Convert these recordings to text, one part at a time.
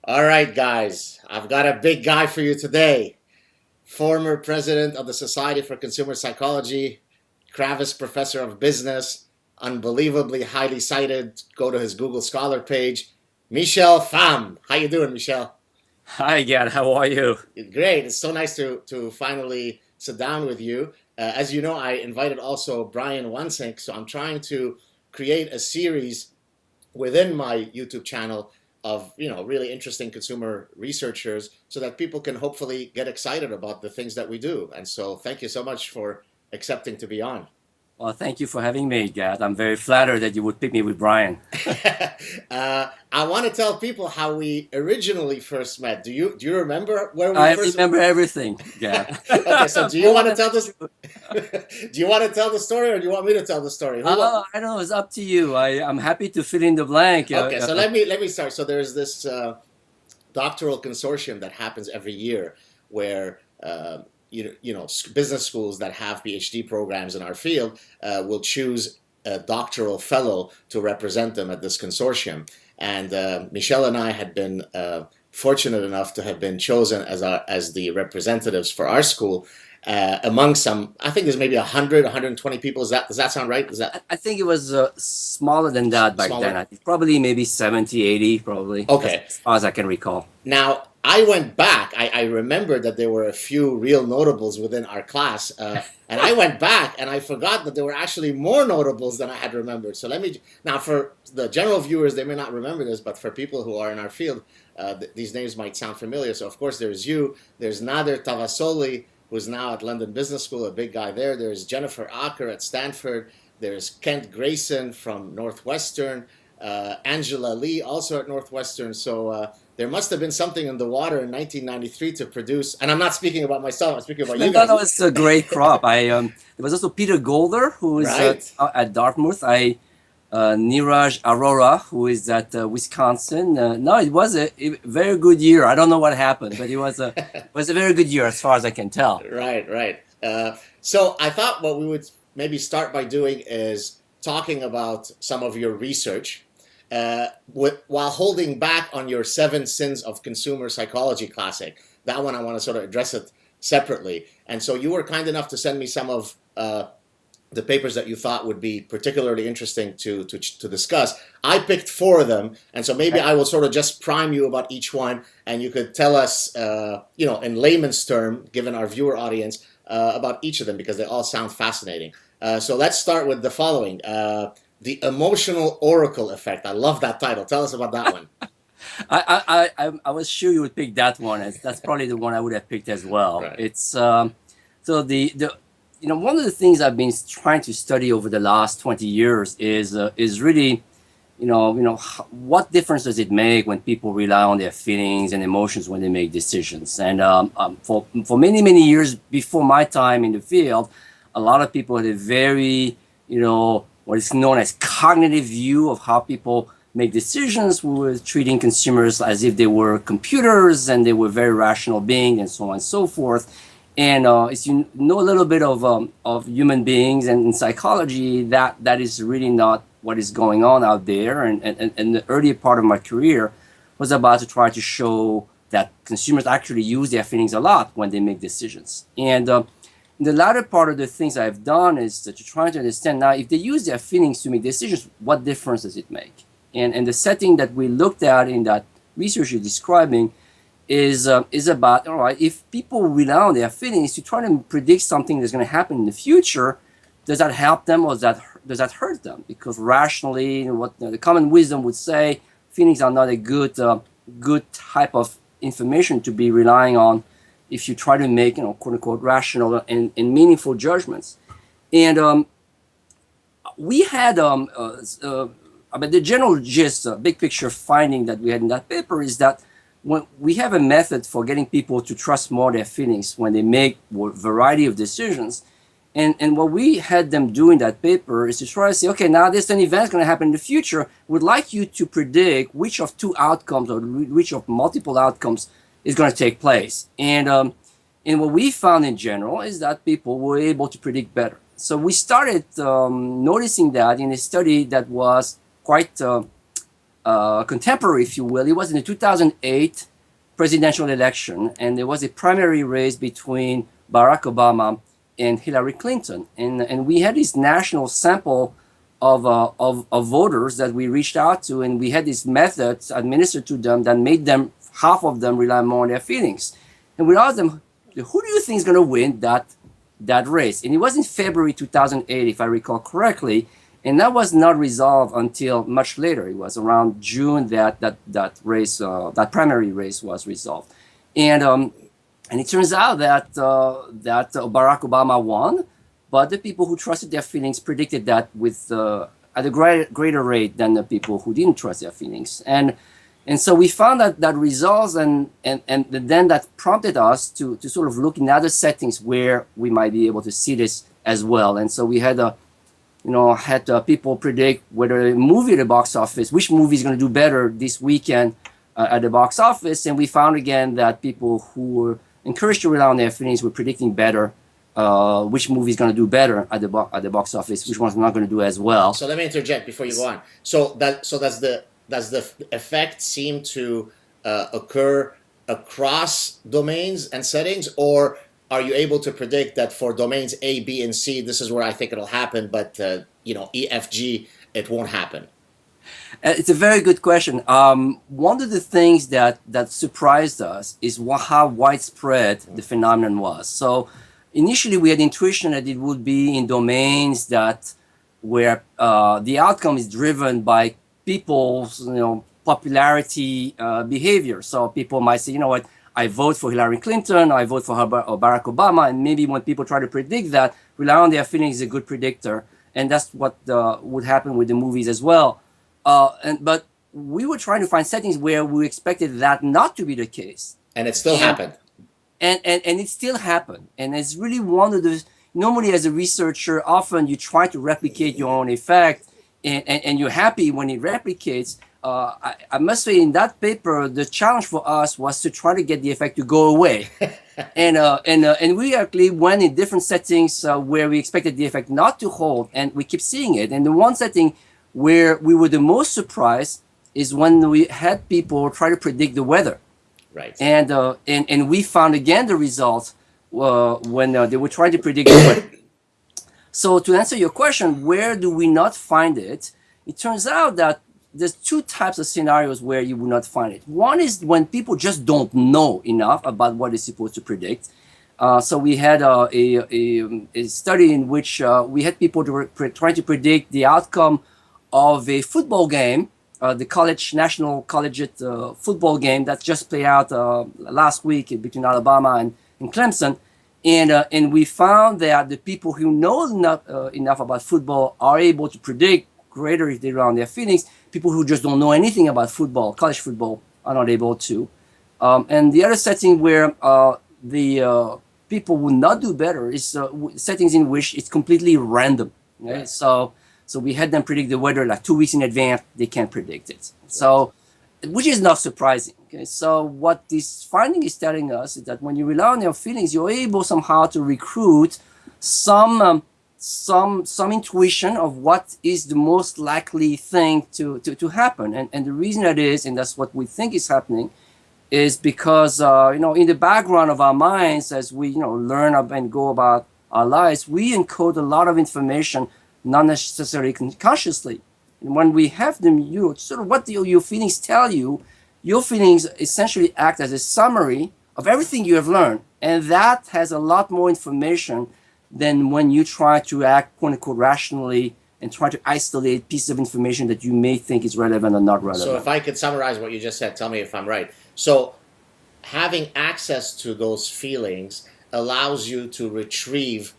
All right, guys, I've got a big guy for you today. Former president of the Society for Consumer Psychology, Kravis Professor of Business, unbelievably highly cited. Go to his Google Scholar page. Michel Pham. How you doing, Michel? Hi, Gad. How are you? Great. It's so nice to finally sit down with you. As you know, I invited also Brian Wansink, so I'm trying to create a series within my YouTube channel of really interesting consumer researchers so that people can hopefully get excited about the things that we do. And so thank you so much for accepting to be on. Well, thank you for having me, Gad. I'm very flattered that you would pick me with Brian. I want to tell people how we originally first met. Do you remember where we I first? remember everything, Gad. Okay, so do you More want to than tell this? Do you want to tell the story, or do you want me to tell the story? I don't know. It's up to you. I'm happy to fill in the blank. Okay, so let me start. So there's this doctoral consortium that happens every year where business schools that have PhD programs in our field will choose a doctoral fellow to represent them at this consortium. And Michelle and I had been fortunate enough to have been chosen as the representatives for our school among some. I think there's maybe 120 people. Does that sound right? Is that I think it was smaller than that back then. smaller? I think probably maybe 70, 80, probably, Okay. as far as I can recall. Now, I went back. I remembered that there were a few real notables within our class. And I went back and I forgot that there were actually more notables than I had remembered. So now for the general viewers, they may not remember this, but for people who are in our field, these names might sound familiar. So, of course, there's you. There's Nader Tavasoli, who's now at London Business School, a big guy there. There's Jennifer Acker at Stanford. There's Kent Grayson from Northwestern. Angela Lee, also at Northwestern. So there must have been something in the water in 1993 to produce. And I'm not speaking about myself. I'm speaking about you No, guys. no, it's a great crop. There was also Peter Golder, who is Right. at Dartmouth. Niraj Arora, who is at Wisconsin. No, it was a very good year. I don't know what happened, but it was a very good year as far as I can tell. Right, right. So I thought what we would maybe start by doing is talking about some of your research while holding back on your Seven Sins of Consumer Psychology classic. That one I want to sort of address it separately. And so you were kind enough to send me some of the papers that you thought would be particularly interesting to discuss. I picked four of them, and so maybe I will sort of just prime you about each one, and you could tell us, in layman's term, given our viewer audience, about each of them because they all sound fascinating. So let's start with the following: the emotional oracle effect. I love that title. Tell us about that one. I was sure you would pick that one. That's probably the one I would have picked as well. Right. It's so the one of the things I've been trying to study over the last 20 years is really what difference does it make when people rely on their feelings and emotions when they make decisions? And for many years before my time in the field, a lot of people had a very what is known as cognitive view of how people make decisions. We were treating consumers as if they were computers and they were very rational beings and so on and so forth. And if you know a little bit of human beings and in psychology, that is really not what is going on out there. And the earlier part of my career was about to try to show that consumers actually use their feelings a lot when they make decisions. And the latter part of the things I've done is to try to understand now, if they use their feelings to make decisions, what difference does it make? And the setting that we looked at in that research you're describing is about, all right, if people rely on their feelings to try to predict something that's going to happen in the future, does that help them or does that hurt them? Because rationally, what the common wisdom would say, feelings are not a good type of information to be relying on if you try to make, quote unquote, rational and meaningful judgments. And we had, but the general gist, big picture finding that we had in that paper is that when we have a method for getting people to trust more their feelings when they make a variety of decisions. And what we had them do in that paper is to try to say, okay, now there's an event going to happen in the future. We'd like you to predict which of two outcomes or which of multiple outcomes is going to take place. And what we found in general is that people were able to predict better. So we started noticing that in a study that was quite contemporary, if you will. It was in the 2008 presidential election, and there was a primary race between Barack Obama and Hillary Clinton, and we had this national sample of voters that we reached out to, and we had these methods administered to them that made them, half of them, rely more on their feelings. And we asked them, who do you think is going to win that race? And it was in February 2008, if I recall correctly, and that was not resolved until much later. It was around June that race, that primary race, was resolved, and it turns out that Barack Obama won, but the people who trusted their feelings predicted that with at a greater rate than the people who didn't trust their feelings, and so we found that results, and then that prompted us to sort of look in other settings where we might be able to see this as well. And so we had people predict whether a movie at the box office, which movie is going to do better this weekend at the box office, and we found again that people who were encouraged to rely on their feelings were predicting better which movie is going to do better at the box office, which one's not going to do as well. So let me interject before you go on. So does the effect seem to occur across domains and settings, or are you able to predict that for domains A, B, and C, this is where I think it'll happen, but E, F, G, it won't happen? It's a very good question. One of the things that surprised us is how widespread the phenomenon was. So initially, we had intuition that it would be in domains where the outcome is driven by people's popularity behavior. So people might say, you know what, I vote for Hillary Clinton, I vote for Barack Obama, and maybe when people try to predict that, rely on their feelings is a good predictor, and that's what would happen with the movies as well. But we were trying to find settings where we expected that not to be the case, and it still happened. And it still happened, and it's really one of those. Normally, as a researcher, often you try to replicate your own effect, and you're happy when it replicates. I must say, in that paper, the challenge for us was to try to get the effect to go away, and we actually went in different settings where we expected the effect not to hold, and we keep seeing it. And the one setting where we were the most surprised is when we had people try to predict the weather, right? And we found again the results when they were trying to predict the weather. So to answer your question, where do we not find it? It turns out that there's two types of scenarios where you will not find it. One is when people just don't know enough about what is supposed to predict. So we had a study in which we had people trying to predict the outcome of a football game, the national collegiate football game that just played out last week between Alabama and Clemson. And we found that the people who know enough about football are able to predict greater if they rely on their feelings. People who just don't know anything about football, college football, are not able to. And the other setting where the people would not do better is settings in which it's completely random. Right? Right. So we had them predict the weather like 2 weeks in advance. They can't predict it. So, which is not surprising. Okay. So what this finding is telling us is that when you rely on your feelings, you're able somehow to recruit some intuition of what is the most likely thing to happen. And the reason that is, and that's what we think is happening, is because in the background of our minds, as we learn and go about our lives, we encode a lot of information, not necessarily consciously. And when we have them, sort of what your feelings tell you, your feelings essentially act as a summary of everything you have learned. And that has a lot more information than when you try to act, quote unquote, rationally and try to isolate pieces of information that you may think is relevant or not relevant. So if I could summarize what you just said, tell me if I'm right. So having access to those feelings allows you to retrieve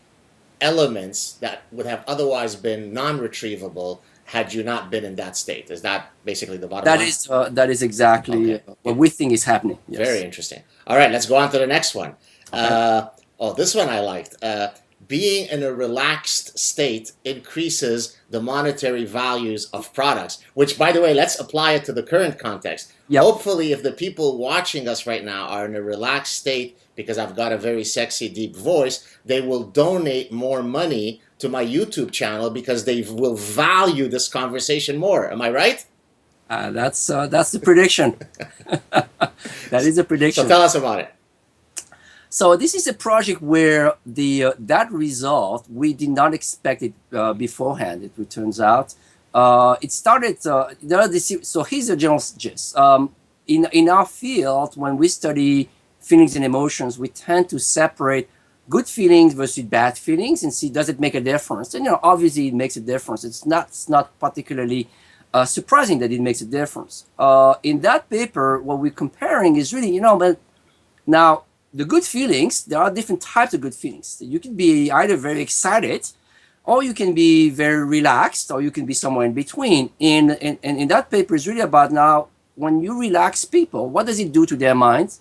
elements that would have otherwise been non-retrievable had you not been in that state. Is that basically the bottom line? That is exactly what we think is happening. Yes. Very interesting. All right, let's go on to the next one. Okay. This one I liked. Being in a relaxed state increases the monetary values of products, which, by the way, let's apply it to the current context. Yep. Hopefully, if the people watching us right now are in a relaxed state because I've got a very sexy, deep voice, they will donate more money to my YouTube channel because they will value this conversation more. Am I right? That's the prediction. That is a prediction. So tell us about it. So this is a project where the that result we did not expect it beforehand. It turns out it started. So here's the general gist. In our field, when we study feelings and emotions, we tend to separate good feelings versus bad feelings and see does it make a difference. And obviously it makes a difference. It's not particularly surprising that it makes a difference. In that paper, what we're comparing is really but now. The good feelings, there are different types of good feelings. You can be either very excited, or you can be very relaxed, or you can be somewhere in between. And in that paper is really about now, when you relax people, what does it do to their minds?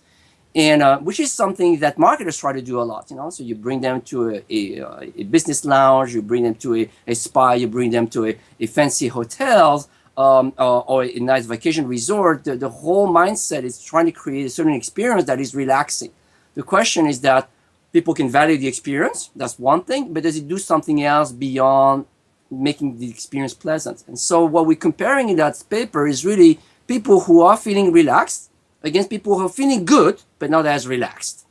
And which is something that marketers try to do a lot. So you bring them to a business lounge, you bring them to a spa, you bring them to a fancy hotel, or a nice vacation resort. The whole mindset is trying to create a certain experience that is relaxing. The question is that people can value the experience. That's one thing, but does it do something else beyond making the experience pleasant? And so what we're comparing in that paper is really people who are feeling relaxed against people who are feeling good, but not as relaxed.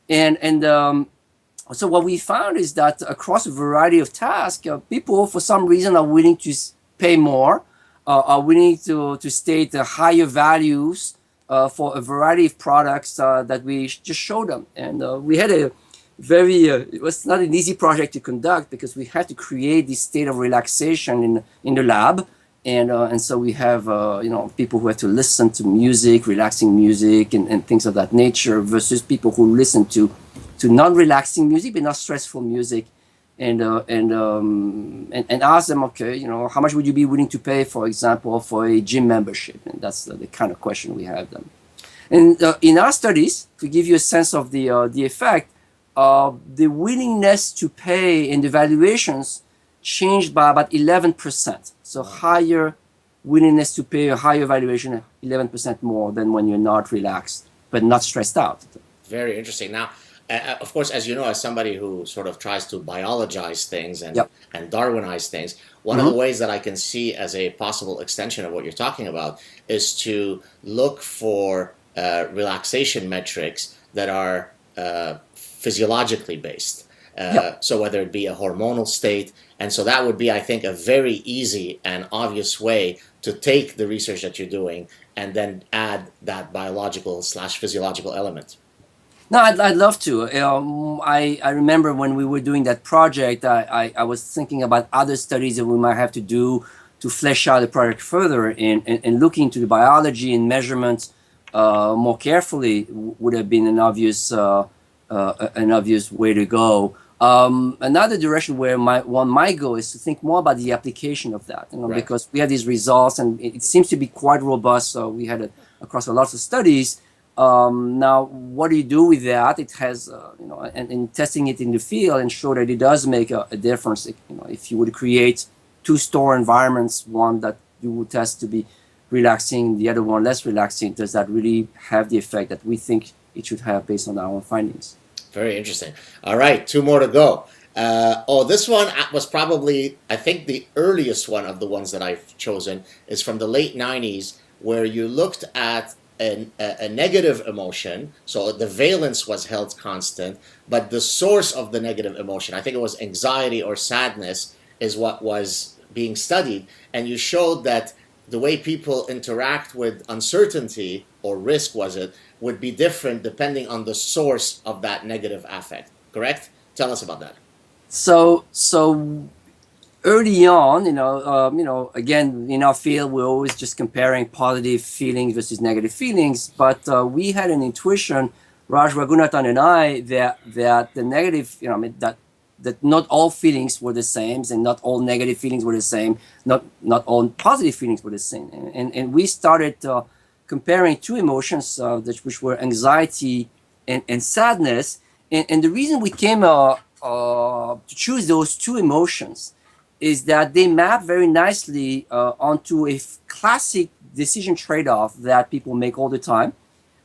And so what we found is that across a variety of tasks, people for some reason are willing to pay more, are willing to state higher values for a variety of products that we just showed them. And we had a very, it was not an easy project to conduct because we had to create this state of relaxation in the lab. And so we have, people who have to listen to music, relaxing music and things of that nature versus people who listen to non-relaxing music, but not stressful music. And ask them, okay, how much would you be willing to pay, for example, for a gym membership? And that's the kind of question we have them. And in our studies, to give you a sense of the effect, the willingness to pay and the valuations changed by about 11%. So higher willingness to pay, a higher valuation, 11% more than when you're not relaxed, but not stressed out. Very interesting. Now, of course, as you know, as somebody who sort of tries to biologize things and Darwinize things, one of the ways that I can see as a possible extension of what you're talking about is to look for relaxation metrics that are physiologically based. So whether it be a hormonal state, and so that would be, I think, a very easy and obvious way to take the research that you're doing and then add that biological/physiological element. No, I'd love to. I remember when we were doing that project, I was thinking about other studies that we might have to do to flesh out the project further and looking into the biology and measurements more carefully would have been an obvious way to go. Another direction where one might go is to think more about the application of that, because we have these results and it seems to be quite robust. So we had across a lot of studies. Now, what do you do with that? It has, and testing it in the field and show that it does make a difference. If you would create two store environments, one that you would test to be relaxing, the other one less relaxing, does that really have the effect that we think it should have based on our own findings? Very interesting. All right, two more to go. This one was probably, I think, the earliest one of the ones that I've chosen is from the late 90s, where you looked at a negative emotion, so the valence was held constant, but the source of the negative emotion, I think it was anxiety or sadness, is what was being studied. And you showed that the way people interact with uncertainty or risk, would be different depending on the source of that negative affect. Correct? Tell us about that. So early on, again, in our field, we're always just comparing positive feelings versus negative feelings. But we had an intuition, Raj Raghunathan and I, that the negative, that not all feelings were the same, and not all negative feelings were the same, not all positive feelings were the same. And we started comparing two emotions, which were anxiety and sadness. And the reason we came to choose those two emotions is that they map very nicely onto a classic decision trade-off that people make all the time,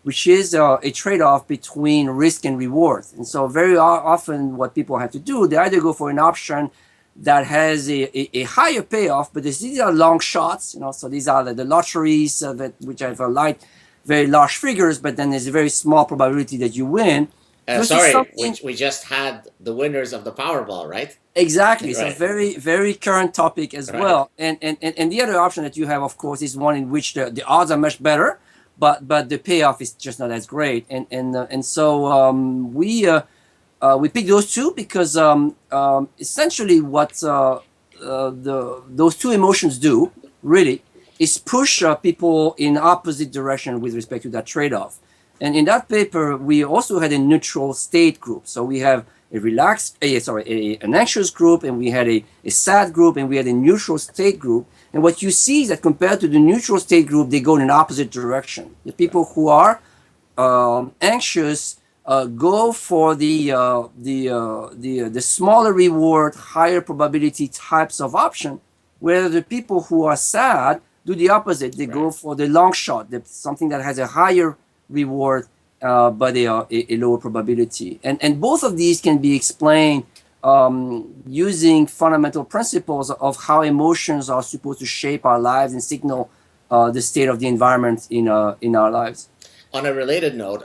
which is a trade-off between risk and reward. And so very often what people have to do, they either go for an option that has a higher payoff, but these are long shots, so these are the lotteries which have very large figures, but then there's a very small probability that you win. Sorry, we just had the winners of the Powerball, right? Exactly. Right. So very, very current topic as well. And the other option that you have, of course, is one in which the odds are much better, but the payoff is just not as great. And so we picked those two because essentially what those two emotions do really is push people in opposite direction with respect to that trade-off. And in that paper, we also had a neutral state group. So we have an anxious group, and we had a SAAD group, and we had a neutral state group. And what you see is that compared to the neutral state group, they go in an opposite direction. The people who are anxious go for the smaller reward, higher probability types of option, where the people who are SAAD do the opposite. They go for the long shot, something that has a higher reward, but a lower probability. And both of these can be explained using fundamental principles of how emotions are supposed to shape our lives and signal the state of the environment in our lives. On a related note,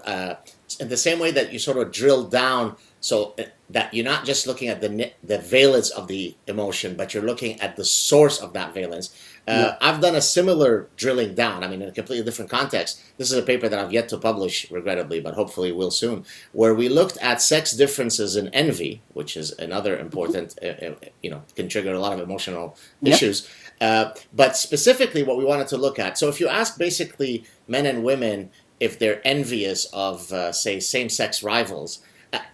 in the same way that you sort of drill down so that you're not just looking at the valence of the emotion, but you're looking at the source of that valence. I've done a similar drilling down, in a completely different context. This is a paper that I've yet to publish, regrettably, but hopefully will soon, where we looked at sex differences in envy, which is another important, can trigger a lot of emotional issues. But specifically what we wanted to look at, so if you ask basically men and women if they're envious of, say, same-sex rivals,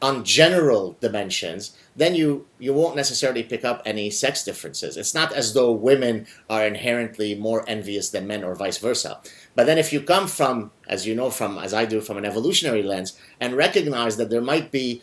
on general dimensions, then you won't necessarily pick up any sex differences. It's not as though women are inherently more envious than men or vice versa. But then if you come from, as you know, as I do, from an evolutionary lens, and recognize that there might be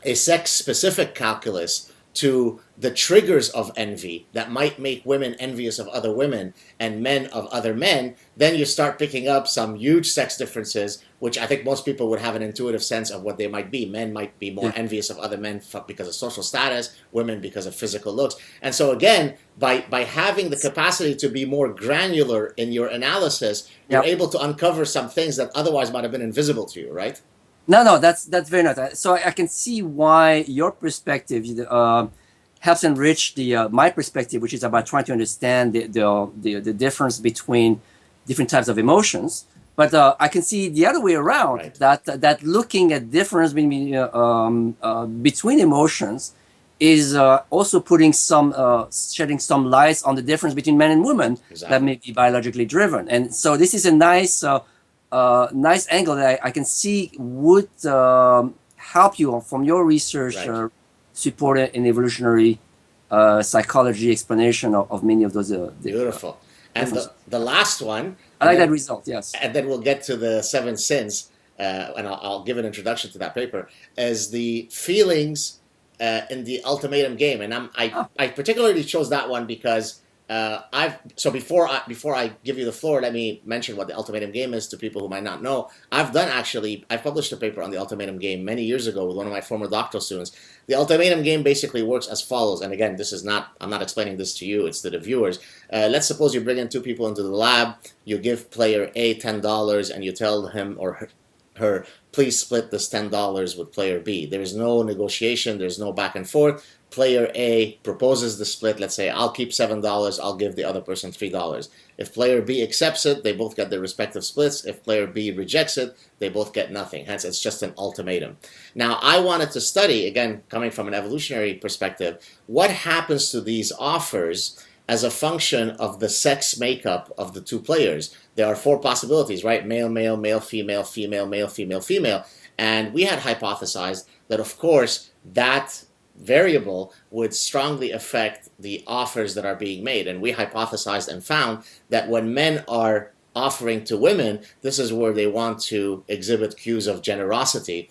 a sex-specific calculus to the triggers of envy that might make women envious of other women and men of other men, then you start picking up some huge sex differences, which I think most people would have an intuitive sense of what they might be. Men might be more envious of other men because of social status, women because of physical looks. And so again, by having the capacity to be more granular in your analysis, you're able to uncover some things that otherwise might have been invisible to you, right? No, that's very nice. So I can see why your perspective helps enrich my perspective, which is about trying to understand the difference between different types of emotions. But I can see the other way around, that looking at difference between emotions is also putting shedding some light on the difference between men and women that may be biologically driven. And so this is a nice angle that I can see would help you from your research support an evolutionary psychology explanation of many of those. Beautiful. And the last one. I like that result, yes. And then we'll get to the 7 sins, and I'll give an introduction to that paper, as the feelings in the ultimatum game. And I particularly chose that one because before I give you the floor, let me mention what the ultimatum game is to people who might not know. I published a paper on the ultimatum game many years ago with one of my former doctoral students. The ultimatum game basically works as follows. And again, I'm not explaining this to you, it's to the viewers. Let's suppose you bring in 2 people into the lab, you give player A $10 and you tell him or her, please split this $10 with player B. There's no negotiation, there's no back and forth. Player A proposes the split. Let's say I'll keep $7, I'll give the other person $3. If player B accepts it, they both get their respective splits. If player B rejects it, they both get nothing. Hence, it's just an ultimatum. Now, I wanted to study, again, coming from an evolutionary perspective, what happens to these offers as a function of the sex makeup of the 2 players. There are 4 possibilities, right? Male, male, male, female, female, male, female, female. And we had hypothesized that, of course, that variable would strongly affect the offers that are being made. And we hypothesized and found that when men are offering to women, this is where they want to exhibit cues of generosity.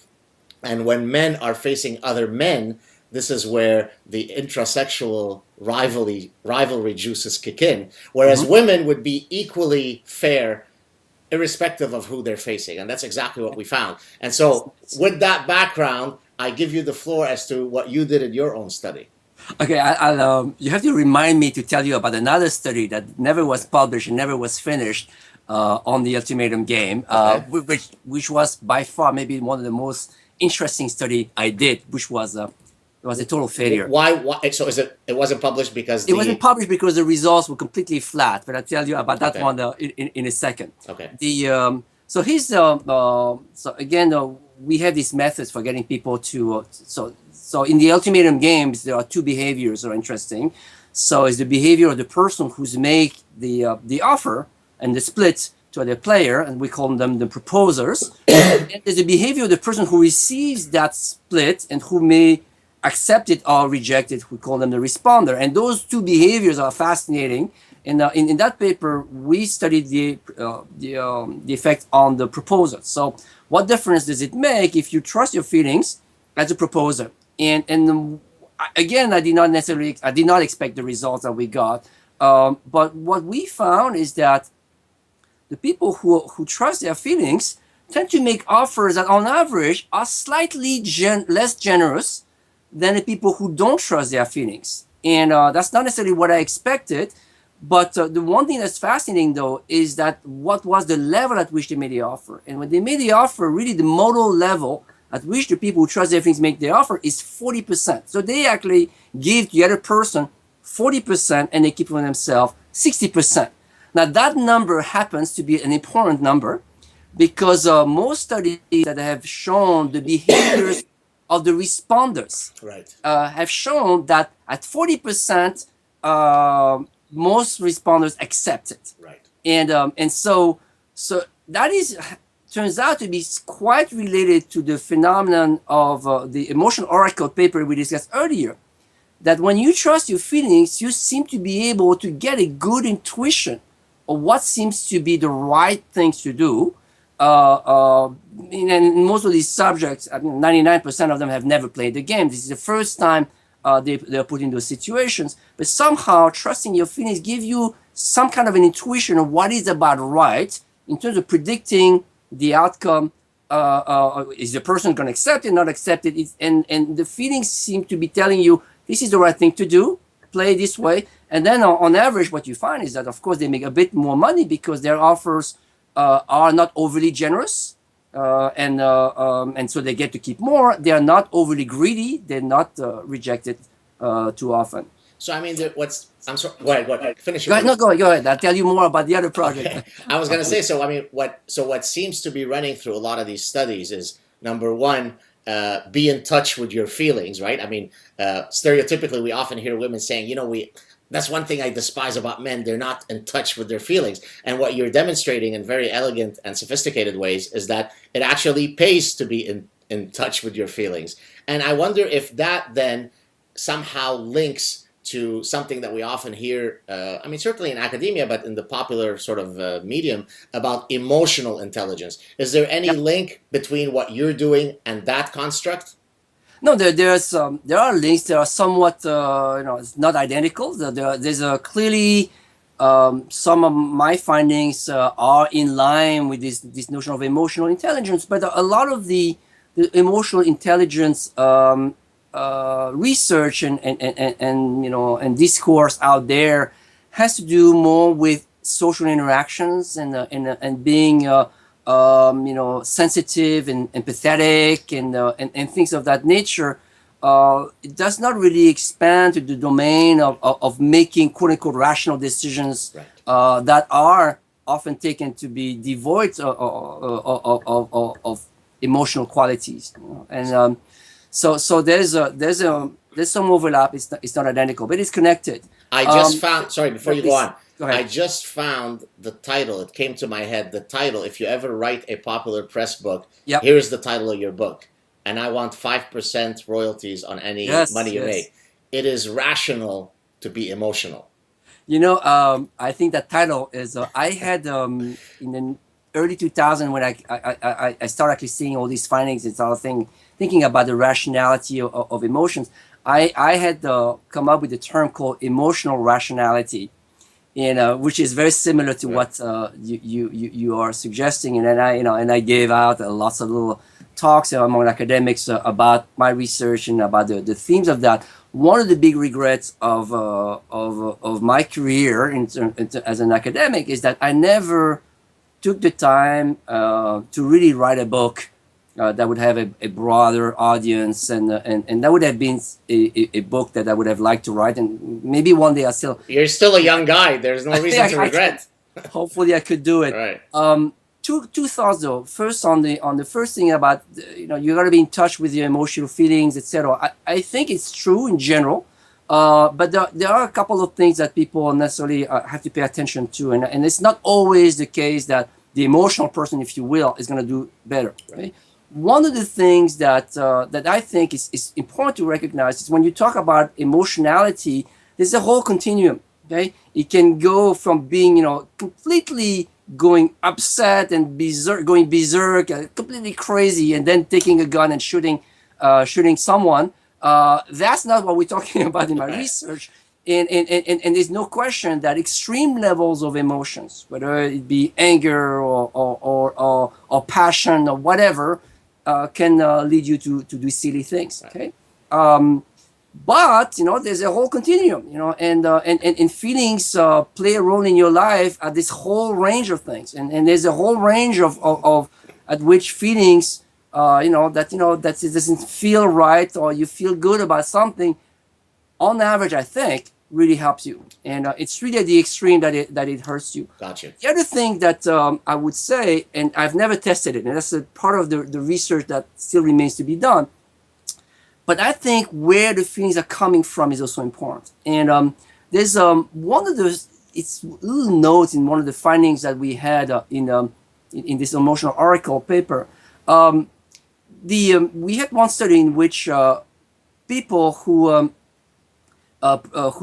And when men are facing other men, this is where the intrasexual rivalry juices kick in. Whereas women would be equally fair irrespective of who they're facing. And that's exactly what we found. And so with that background, I give you the floor as to what you did in your own study. Okay, you have to remind me to tell you about another study that never was published and never was finished on the ultimatum game, Okay. which was by far maybe one of the most interesting study I did, which was a total failure. Why? So is it? It wasn't published because It wasn't published because the results were completely flat, but I'll tell you about that Okay. one in a second. Okay. So here's so again we have these methods for getting people to so in the ultimatum games there are two behaviors that are interesting. So it's the behavior of the person who's make the offer and the split to the player, and we call them the proposers. And there's the behavior of the person who receives that split and who may accept it or reject it. We call them the responder. And those two behaviors are fascinating. And in that paper, we studied the effect on the proposer. So what difference does it make if you trust your feelings as a proposer? And again, I did not expect the results that we got. But what we found is that the people who trust their feelings tend to make offers that on average are slightly less generous than the people who don't trust their feelings. And that's not necessarily what I expected. But the one thing that's fascinating, though, is that what was the level at which they made the offer? And when they made the offer, really the modal level at which the people who trust their feelings make the offer is 40%. So they actually give the other person 40% and they keep for themselves 60%. Now that number happens to be an important number because most studies that have shown the behaviors of the responders Right. have shown that at 40%, most responders accept it. Right. And so that turns out to be quite related to the phenomenon of the emotional oracle paper we discussed earlier. That when you trust your feelings, you seem to be able to get a good intuition of what seems to be the right things to do. And most of these subjects, I mean, 99% of them have never played the game. This is the first time they're put in those situations. But somehow trusting your feelings gives you some kind of an intuition of what is about right in terms of predicting the outcome. Is the person going to accept it, not accept it? And the feelings seem to be telling you this is the right thing to do, play this way. And then on average, what you find is that, of course, they make a bit more money because their offers are not overly generous. And so they get to keep more. They are not overly greedy. They're not rejected too often. So I mean, I'm sorry. Go ahead. Finish. Go ahead. I'll tell you more about the other project. Okay. I was gonna say. So I mean, what seems to be running through a lot of these studies is number one, be in touch with your feelings, right? I mean, stereotypically, we often hear women saying, that's one thing I despise about men. They're not in touch with their feelings. And what you're demonstrating in very elegant and sophisticated ways is that it actually pays to be in touch with your feelings. And I wonder if that then somehow links to something that we often hear, I mean, certainly in academia, but in the popular sort of medium, about emotional intelligence. Is there any link between what you're doing and that construct? No, there are links. There are somewhat, it's not identical. There's clearly some of my findings are in line with this notion of emotional intelligence, but a lot of the emotional intelligence research and discourse out there has to do more with social interactions and being sensitive and empathetic and things of that nature. It does not really expand to the domain of making quote unquote rational decisions that are often taken to be devoid of emotional qualities. And so there's some overlap. It's not identical, but it's connected. I just found. Sorry, before you go on. Go ahead. I just found the title. It came to my head. The title, if you ever write a popular press book, here's the title of your book. And I want 5% royalties on any money you make. It is rational to be emotional. I think that title is, I had in the early 2000s when I started actually seeing all these findings and sort of thinking about the rationality of emotions, I had come up with a term called emotional rationality. Which is very similar to what you are suggesting, and then I gave out lots of little talks among academics about my research and about the themes of that. one of the big regrets of my career as an academic is that I never took the time to really write a book that would have a broader audience, and that would have been a book that I would have liked to write, and maybe one day I still. You're still a young guy. There's no reason to regret. Hopefully, I could do it. Right. Two thoughts though. First, on the first thing about you got to be in touch with your emotional feelings, etc. I think it's true in general, but there are a couple of things that people necessarily have to pay attention to, and it's not always the case that the emotional person, if you will, is going to do better. Right? One of the things that I think is important to recognize is when you talk about emotionality, there's a whole continuum. Okay, it can go from being completely going upset and going berserk, completely crazy, and then taking a gun and shooting someone. That's not what we're talking about in my research. And there's no question that extreme levels of emotions, whether it be anger or passion or whatever, can lead you to do silly things. Okay, but there's a whole continuum. And feelings play a role in your life at this whole range of things, and there's a whole range of at which feelings that it doesn't feel right or you feel good about something. On average, I think really helps you, and it's really at the extreme that it hurts you. Gotcha. The other thing that I would say, and I've never tested it, and that's a part of the research that still remains to be done, but I think where the feelings are coming from is also important. And there's one of the little notes in one of the findings that we had in this emotional oracle paper. We had one study in which people who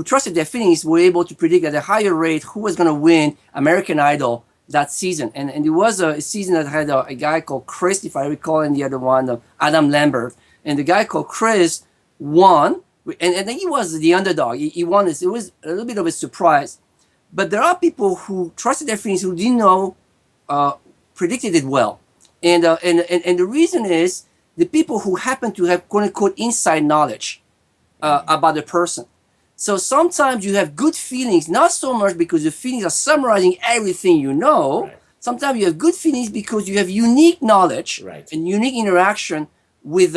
trusted their feelings were able to predict at a higher rate who was going to win American Idol that season. And it was a season that had a guy called Chris, if I recall, and the other one, Adam Lambert. And the guy called Chris won, and he was the underdog. He won this. It was a little bit of a surprise. But there are people who trusted their feelings who didn't know, predicted it well. And the reason is the people who happen to have quote-unquote inside knowledge about the person. So sometimes you have good feelings, not so much because the feelings are summarizing everything you know. Right. Sometimes you have good feelings because you have unique knowledge and unique interaction with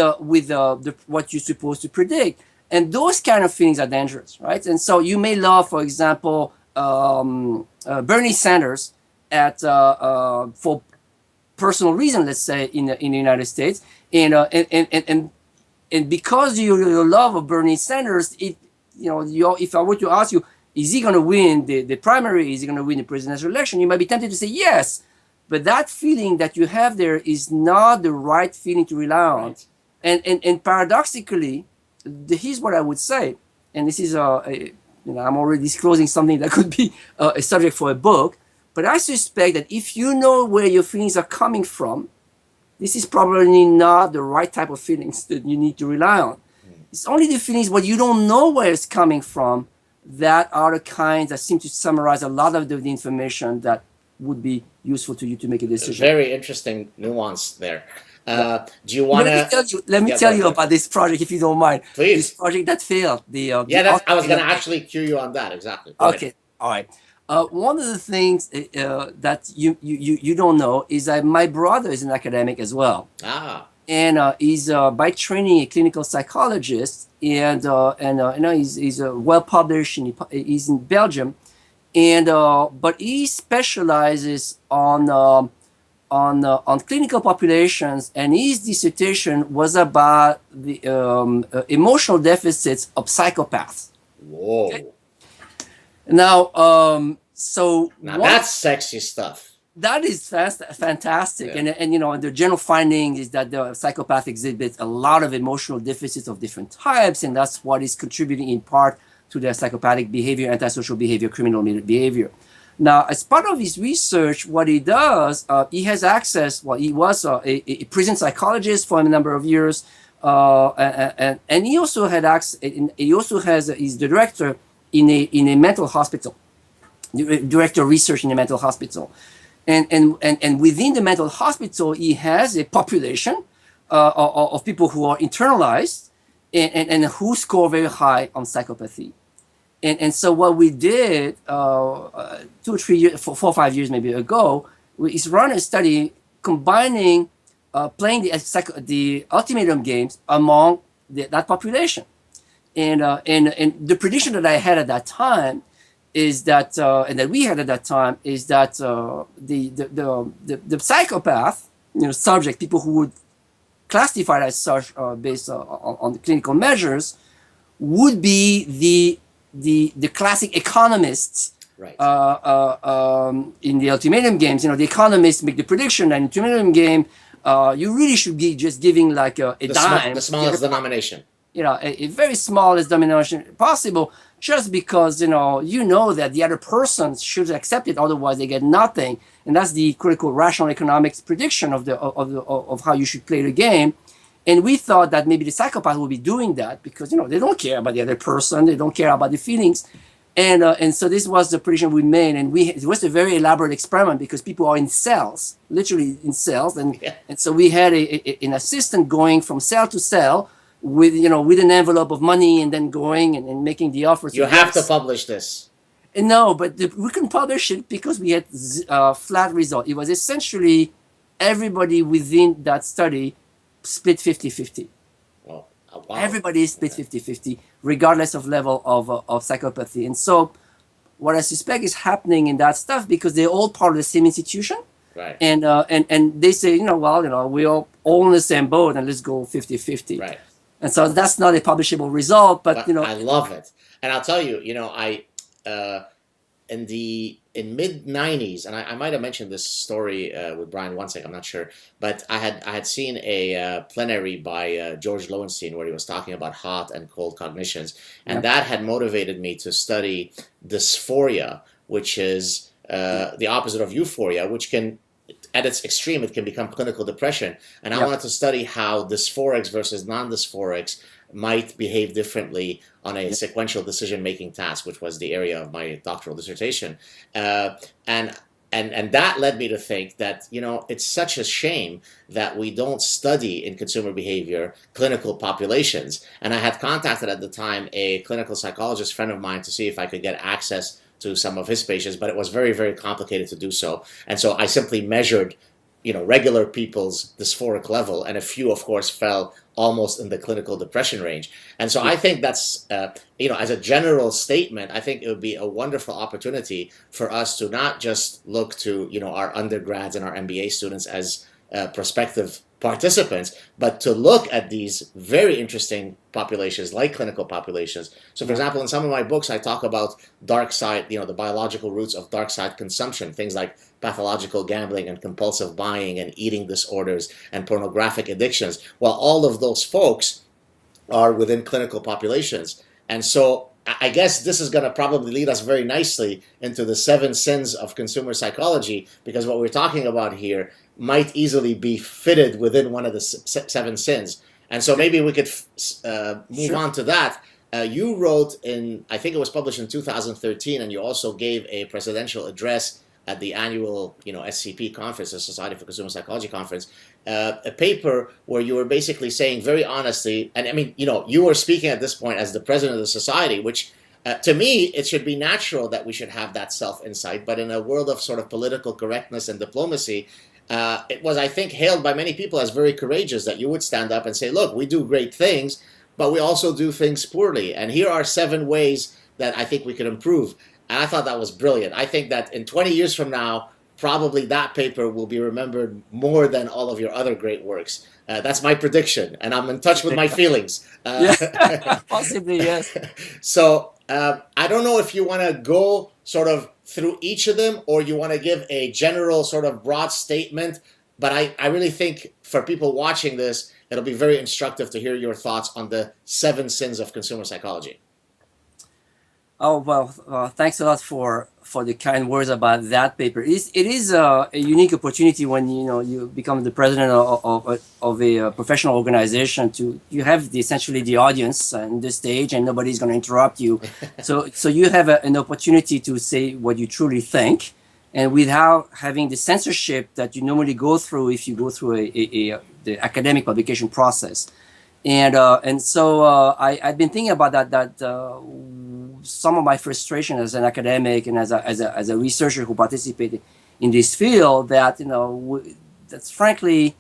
what you're supposed to predict. And those kind of feelings are dangerous, right? And so you may love, for example, Bernie Sanders for personal reason, let's say, in the United States. And because your love of Bernie Sanders, if I were to ask you, is he going to win the primary? Is he going to win the presidential election? You might be tempted to say yes, but that feeling that you have there is not the right feeling to rely on. Right. And paradoxically, here's what I would say, and this is I'm already disclosing something that could be a subject for a book, but I suspect that if you know where your feelings are coming from, this is probably not the right type of feelings that you need to rely on. It's only the feelings where you don't know where it's coming from that are the kinds that seem to summarize a lot of the information that would be useful to you to make a decision. Very interesting nuance there. Do you want to... Let me tell you about this project, if you don't mind. Please. This project that failed. I was going to actually cue you on that, exactly. Okay, all right. One of the things that you don't know is that my brother is an academic as well. And he's by training a clinical psychologist, and he's well published, and he's in Belgium, and but he specializes on clinical populations, and his dissertation was about the emotional deficits of psychopaths. Whoa! Okay? Now, that's sexy stuff. That is fantastic, yeah. And the general finding is that the psychopath exhibits a lot of emotional deficits of different types, and that's what is contributing in part to their psychopathic behavior, antisocial behavior, criminal behavior. Now, as part of his research, what he does, he has access. Well, he was a prison psychologist for a number of years, and he also had access. He also he's the director in a mental hospital, director of research in a mental hospital. And within the mental hospital, he has a population of people who are internalized, and who score very high on psychopathy. And so what we did 2 or 3 years, 4 or 5 years maybe ago, is run a study combining playing the ultimatum games among that population. And the prediction that I had at that time is that, and that we had at that time, is that the psychopath, subject, people who would classify as such based on the clinical measures, would be the classic economists. Right. In the ultimatum games, the economists make the prediction that in the ultimatum game, you really should be just giving like a dime. The smallest denomination. A very smallest denomination possible, just because you know that the other person should accept it, otherwise they get nothing. And that's the critical rational economics prediction of how you should play the game. And we thought that maybe the psychopath will be doing that because they don't care about the other person, they don't care about the feelings. And so this was the prediction we made, and it was a very elaborate experiment because people are in cells, literally in cells, and so we had an assistant going from cell to cell with an envelope of money and then going and making the offers. You have to publish this. No, but we couldn't publish it because we had flat result. It was essentially everybody within that study split 50-50. Wow. Everybody is split 50-50, regardless of level of psychopathy. And so what I suspect is happening in that stuff because they're all part of the same institution. Right. And they say, we're all in the same boat and let's go 50-50. Right. And so that's not a publishable result, but I love it. And I'll tell you, in mid 90s, and I might have mentioned this story with Brian one second, I'm not sure, but I had seen a plenary by George Lowenstein where he was talking about hot and cold cognitions, and that had motivated me to study dysphoria, which is the opposite of euphoria, which can, at its extreme, it can become clinical depression. And I wanted to study how dysphorics versus non-dysphorics might behave differently on a sequential decision-making task, which was the area of my doctoral dissertation. And that led me to think that, it's such a shame that we don't study in consumer behavior clinical populations. And I had contacted at the time a clinical psychologist friend of mine to see if I could get access to some of his patients, but it was very, very complicated to do so. And so I simply measured, regular people's dysphoric level, and a few, of course, fell almost in the clinical depression range. And so I think that's, as a general statement, I think it would be a wonderful opportunity for us to not just look to, our undergrads and our MBA students as prospective participants, but to look at these very interesting populations like clinical populations. So for example, in some of my books, I talk about dark side, the biological roots of dark side consumption, things like pathological gambling and compulsive buying and eating disorders and pornographic addictions. Well, all of those folks are within clinical populations. And so I guess this is going to probably lead us very nicely into the 7 sins of consumer psychology, because what we're talking about here might easily be fitted within one of the 7 sins. And so maybe we could move on to that. You wrote I think it was published in 2013, and you also gave a presidential address at the annual, SCP conference, the Society for Consumer Psychology conference, a paper where you were basically saying very honestly, and I mean, you were speaking at this point as the president of the society, which to me, it should be natural that we should have that self-insight, but in a world of sort of political correctness and diplomacy, it was, I think, hailed by many people as very courageous that you would stand up and say, look, we do great things, but we also do things poorly, and here are 7 ways that I think we could improve. And I thought that was brilliant. I think that in 20 years from now, probably that paper will be remembered more than all of your other great works. That's my prediction, and I'm in touch with my feelings. Possibly, yes. So I don't know if you want to go sort of through each of them, or you want to give a general sort of broad statement. But I really think for people watching this, it'll be very instructive to hear your thoughts on the 7 sins of consumer psychology. Oh, well, thanks a lot for the kind words about that paper. It is a unique opportunity when you become the president of a professional organization. You have essentially the audience and the stage, and nobody's going to interrupt you. So you have an opportunity to say what you truly think, and without having the censorship that you normally go through if you go through the academic publication process. And so I've been thinking about that some of my frustration as an academic and as a researcher who participated in this field, that that's frankly,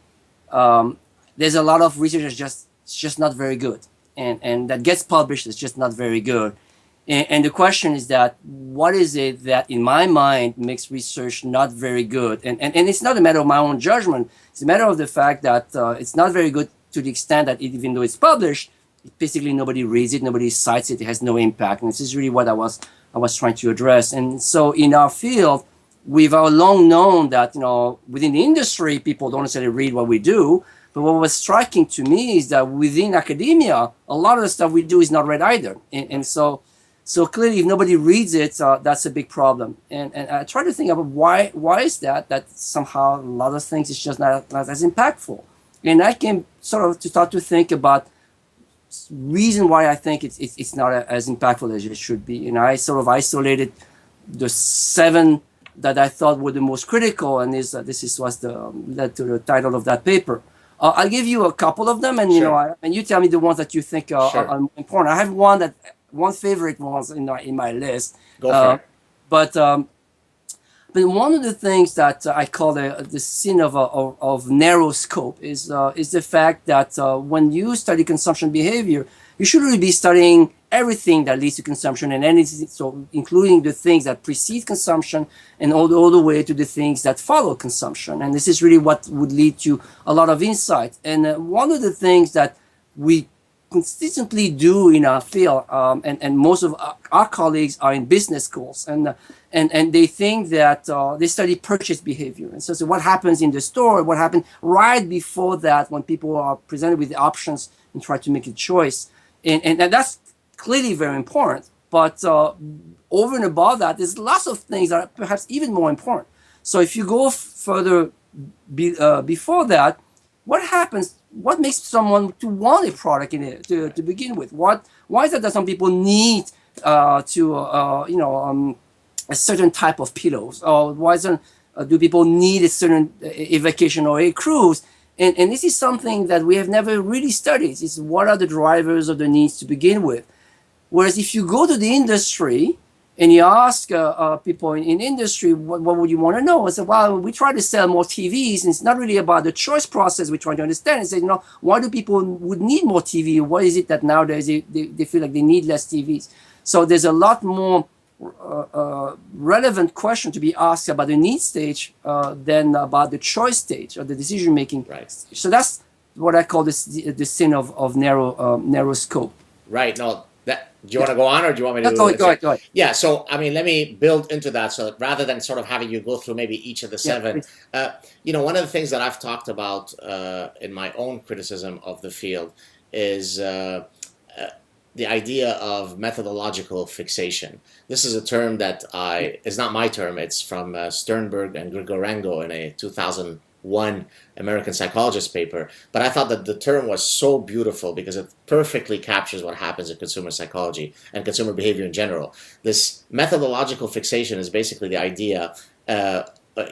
there's a lot of research that's just not very good, and that gets published is just not very good. And the question is that what is it that in my mind makes research not very good? And it's not a matter of my own judgment. It's a matter of the fact that it's not very good to the extent that even though it's published, basically nobody reads it, nobody cites it, it has no impact. And this is really what I was trying to address. And so in our field, we've long known that within the industry, people don't necessarily read what we do. But what was striking to me is that within academia, a lot of the stuff we do is not read either. And so clearly, if nobody reads it, that's a big problem. And I try to think about why is that somehow a lot of things is just not as impactful. And I came sort of to start to think about reason why I think it's not as impactful as it should be. And I sort of isolated the 7 that I thought were the most critical, and this was led to the title of that paper. I'll give you a couple of them, and Sure. and you tell me the ones that you think Sure. are important. I have one favorite ones in my list. Go for it. But one of the things that I call the sin of narrow scope is the fact that when you study consumption behavior, you should really be studying everything that leads to consumption, and anything, so including the things that precede consumption and all the way to the things that follow consumption. And this is really what would lead to a lot of insight. And one of the things that we consistently do in our field, and most of our colleagues are in business schools, and they think that they study purchase behavior. And so what happens in the store, what happened right before that when people are presented with the options and try to make a choice. And that's clearly very important. But over and above that, there's lots of things that are perhaps even more important. So if you go further before that, what happens? What makes someone to want a product in it to begin with? Why is it that some people need a certain type of pillows? Or why do people need a certain a vacation or a cruise? And this is something that we have never really studied. Is what are the drivers of the needs to begin with? Whereas if you go to the industry and you ask people in industry, what would you want to know? I said, well, we try to sell more TVs, and it's not really about the choice process we're trying to understand. And say, why do people would need more TV? What is it that nowadays they feel like they need less TVs? So there's a lot more relevant question to be asked about the need stage than about the choice stage or the decision making. Right. So that's what I call the sin of narrow scope. Right. No. Do you want to go on, or do you want me to? Go ahead. Yeah. So, I mean, let me build into that. So, rather than sort of having you go through maybe each of the 7, one of the things that I've talked about in my own criticism of the field is the idea of methodological fixation. This is a term that is not my term. It's from Sternberg and Grigorenko in a 2001 American Psychologist paper. But I thought that the term was so beautiful because it perfectly captures what happens in consumer psychology and consumer behavior in general. This methodological fixation is basically the idea,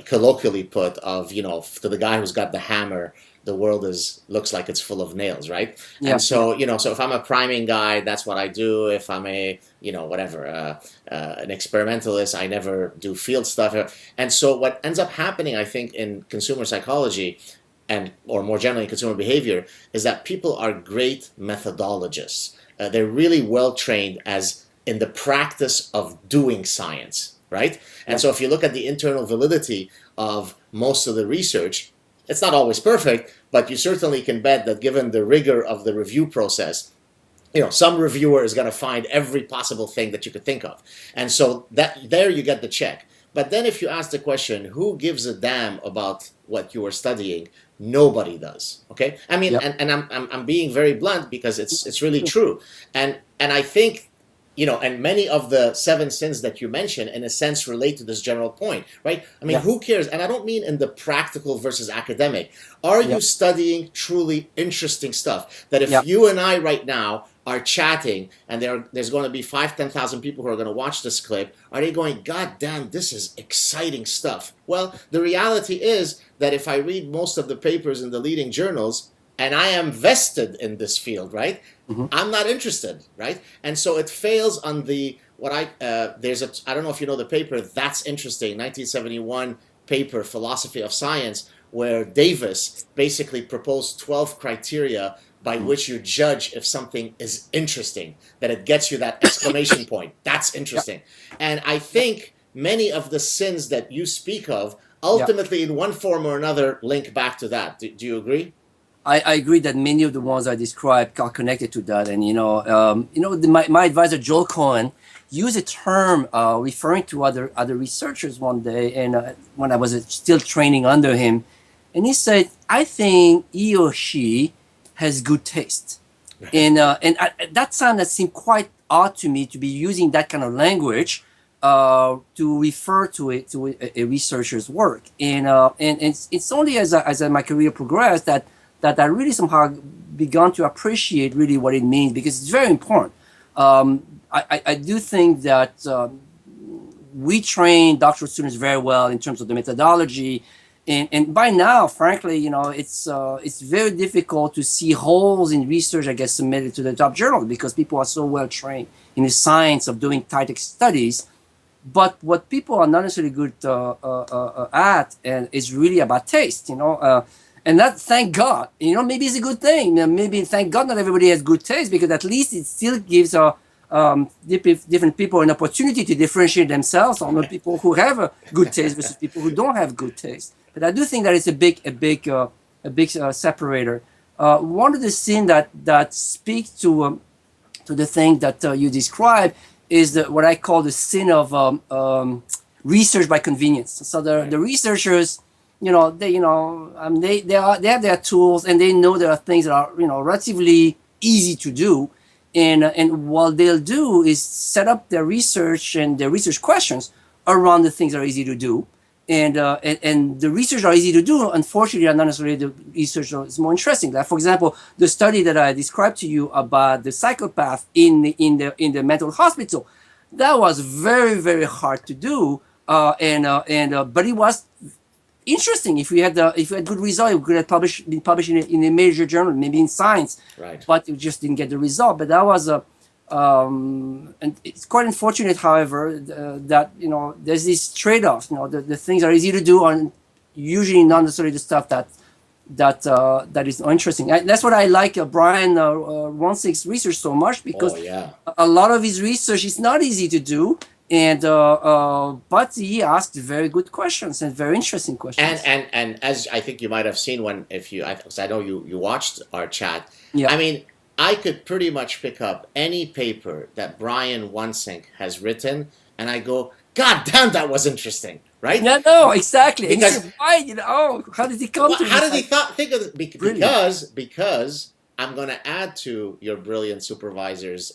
colloquially put, of, to the guy who's got the hammer, the world looks like it's full of nails, right? Yeah. And so, so if I'm a priming guy, that's what I do. If I'm an experimentalist, I never do field stuff. And so what ends up happening, I think, in consumer psychology or more generally in consumer behavior, is that people are great methodologists. They're really well trained as in the practice of doing science, right? And so if you look at the internal validity of most of the research, it's not always perfect, but you certainly can bet that given the rigor of the review process, some reviewer is going to find every possible thing that you could think of. And so there you get the check. But then if you ask the question, who gives a damn about what you are studying? Nobody does. Okay? I mean, and I'm being very blunt because it's really true. And I think, and many of the 7 sins that you mentioned, in a sense, relate to this general point, right? I mean, who cares? And I don't mean in the practical versus academic. Are you studying truly interesting stuff? That if you and I right now are chatting and there's going to be 10,000 people who are going to watch this clip, are they going, God damn, this is exciting stuff? Well, the reality is that if I read most of the papers in the leading journals, and I am vested in this field, right? I'm not interested, right? And so it fails on the there's I don't know if you know the paper, That's Interesting, 1971 paper, Philosophy of Science, where Davis basically proposed 12 criteria by which you judge if something is interesting, that it gets you that exclamation point. That's interesting. And I think many of the sins that you speak of ultimately in one form or another link back to that. Do you agree? I agree that many of the ones I described are connected to that. And, my advisor, Joel Cohen, used a term referring to other researchers one day, and when I was still training under him, and he said, I think he or she has good taste. And at that time, that seemed quite odd to me to be using that kind of language to refer to a researcher's work. And it's only as my career progressed that I really somehow begun to appreciate really what it means, because it's very important. I do think that we train doctoral students very well in terms of the methodology, and by now, frankly, it's very difficult to see holes in research that gets submitted to the top journal, because people are so well trained in the science of doing tight studies. But what people are not necessarily good at, and is really about taste, and that, thank God, maybe it's a good thing. Maybe thank God not everybody has good taste, because at least it still gives different people an opportunity to differentiate themselves on the people who have a good taste versus people who don't have good taste. But I do think that it's a big separator. One of the things that speaks to the thing that you described is what I call the sin of research by convenience. So the researchers, they have their tools, and they know there are things that are relatively easy to do, and what they'll do is set up their research and their research questions around the things that are easy to do, and the research are easy to do. Unfortunately, are not necessarily the research that is more interesting. Like, for example, the study that I described to you about the psychopath in the mental hospital, that was very, very hard to do, but it was interesting. If we had good result, it could have been published in a major journal, maybe in Science. Right. But it just didn't get the result. But that was and it's quite unfortunate, however, that there's this trade-off. The things that are easy to do are usually not necessarily the stuff that is interesting. That's what I like Brian Ronsig's research so much, because a lot of his research is not easy to do. And but he asked very good questions and very interesting questions. And as I think you might have seen because I know you watched our chat. Yeah. I mean, I could pretty much pick up any paper that Brian Wansink has written, and I go, God damn, that was interesting, right? No, exactly. Because why? How did he come to this? How did he think of it? Because I'm going to add to your brilliant supervisor's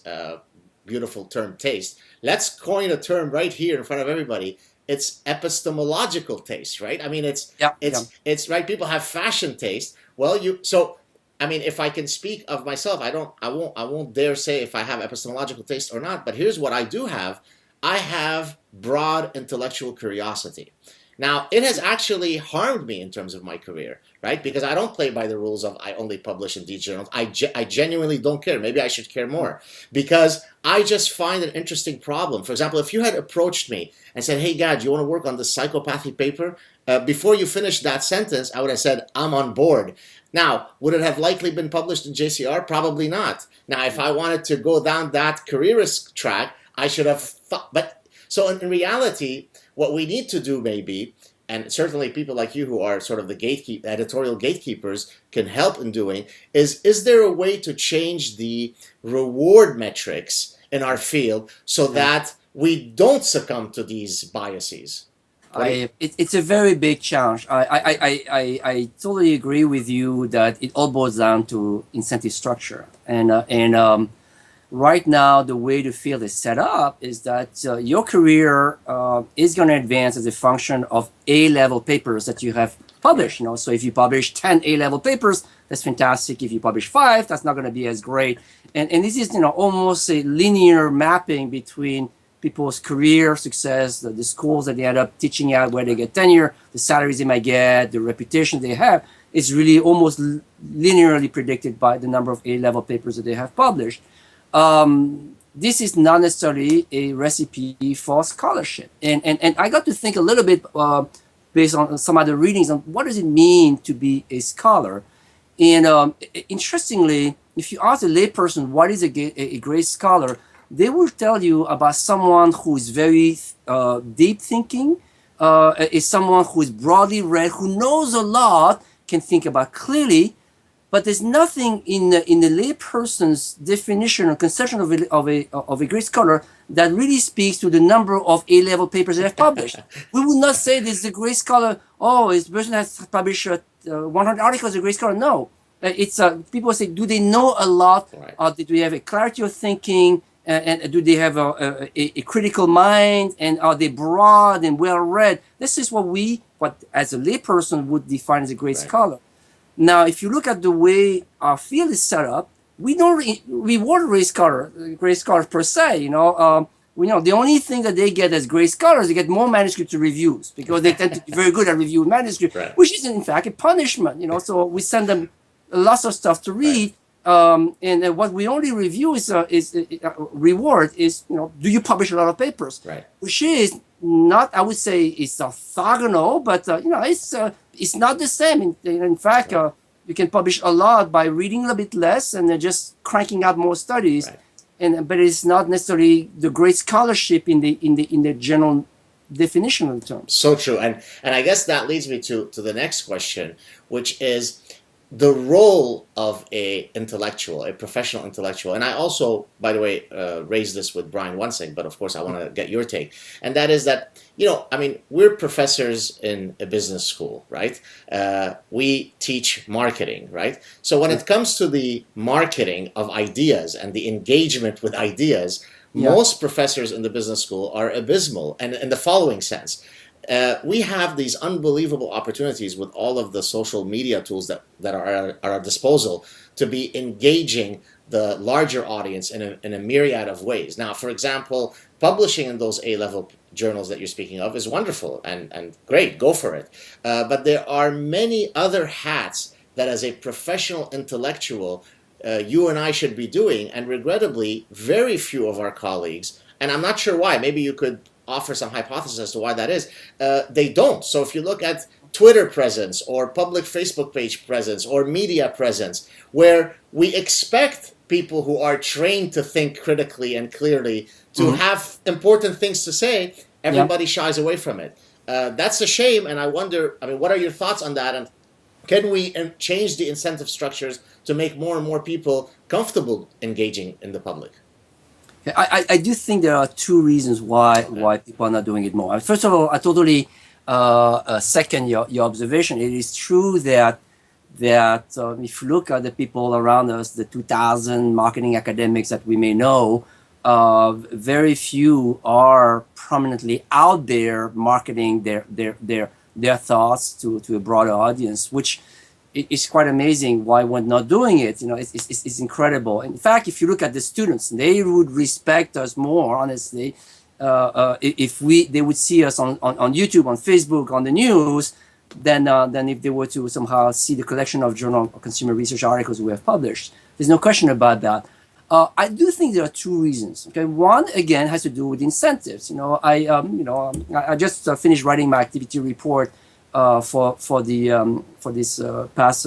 beautiful term, taste. Let's coin a term right here in front of everybody. It's epistemological taste, right? I mean, it's right. People have fashion taste. Well, if I can speak of myself, I won't dare say if I have epistemological taste or not. But here's what I do have. I have broad intellectual curiosity. Now, it has actually harmed me in terms of my career, right? Because I don't play by the rules of I only publish in these journals. I genuinely don't care. Maybe I should care more, because I just find an interesting problem. For example, if you had approached me and said, hey, Gad, you want to work on this psychopathy paper? Before you finished that sentence, I would have said, I'm on board. Now, would it have likely been published in JCR? Probably not. Now, if I wanted to go down that careerist track, I should have thought. But so in reality, what we need to do maybe, and certainly people like you who are sort of the editorial gatekeepers can help in doing, is there a way to change the reward metrics in our field so that we don't succumb to these biases? It's a very big challenge. I totally agree with you that it all boils down to incentive structure. And right now, the way the field is set up is that your career is going to advance as a function of A-level papers that you have published. So if you publish 10 A-level papers, that's fantastic. If you publish 5, that's not going to be as great. And this is almost a linear mapping between people's career success, the schools that they end up teaching at, where they get tenure, the salaries they might get, the reputation they have. it's really almost linearly predicted by the number of A-level papers that they have published. This is not necessarily a recipe for scholarship. And I got to think a little bit based on some other readings on what does it mean to be a scholar. And interestingly, if you ask a layperson what is a great scholar, they will tell you about someone who is very deep thinking, is someone who is broadly read, who knows a lot, can think about clearly, but there's nothing in the layperson's definition or conception of a great scholar that really speaks to the number of A-level papers they have published. We would not say this is a great scholar. Oh, this person has published 100 articles, a great scholar. No, it's people say, do they know a lot? Right. Do they have a clarity of thinking? And do they have a critical mind? And are they broad and well-read? This is what as a layperson would define as a great right. scholar. Now, if you look at the way our field is set up, we don't reward great scholars per se. We know the only thing that they get as great scholars, they get more manuscripts to reviews because they tend to be very good at reviewing manuscripts, right. which is in fact a punishment. So we send them lots of stuff to read, right. And what we only review is reward is do you publish a lot of papers, right. which is not, I would say, it's orthogonal, but it's not the same. In fact, right. You can publish a lot by reading a little bit less and just cranking out more studies. Right. But it's not necessarily the great scholarship in the general definition of the term. So true, and I guess that leads me to the next question, which is the role of a professional intellectual. And I also, by the way, raised this with Brian Wensing, but of course I want to get your take. And that is that, we're professors in a business school, right? We teach marketing, right? So when it comes to the marketing of ideas and the engagement with ideas, most professors in the business school are abysmal, and in the following sense. We have these unbelievable opportunities with all of the social media tools that are at our disposal to be engaging the larger audience in a myriad of ways. Now, for example, publishing in those A-level journals that you're speaking of is wonderful and great, go for it. But there are many other hats that as a professional intellectual, you and I should be doing, and regrettably, very few of our colleagues, and I'm not sure why, maybe you could offer some hypothesis as to why that is, they don't. So if you look at Twitter presence or public Facebook page presence or media presence, where we expect people who are trained to think critically and clearly to have important things to say, everybody shies away from it. That's a shame, and I wonder, what are your thoughts on that? And can we change the incentive structures to make more and more people comfortable engaging in the public? I do think there are two reasons why people are not doing it more. First of all, I totally second your observation. It is true that if you look at the people around us, the 2,000 marketing academics that we may know, very few are prominently out there marketing their thoughts to a broader audience, which it's quite amazing why we're not doing it. It's incredible. In fact, if you look at the students, they would respect us more, honestly, if they would see us on YouTube, on Facebook, on the news, than if they were to somehow see the collection of journal or consumer research articles we have published. There's no question about that. I do think there are two reasons. Okay, one again has to do with incentives. I just finished writing my activity report for this past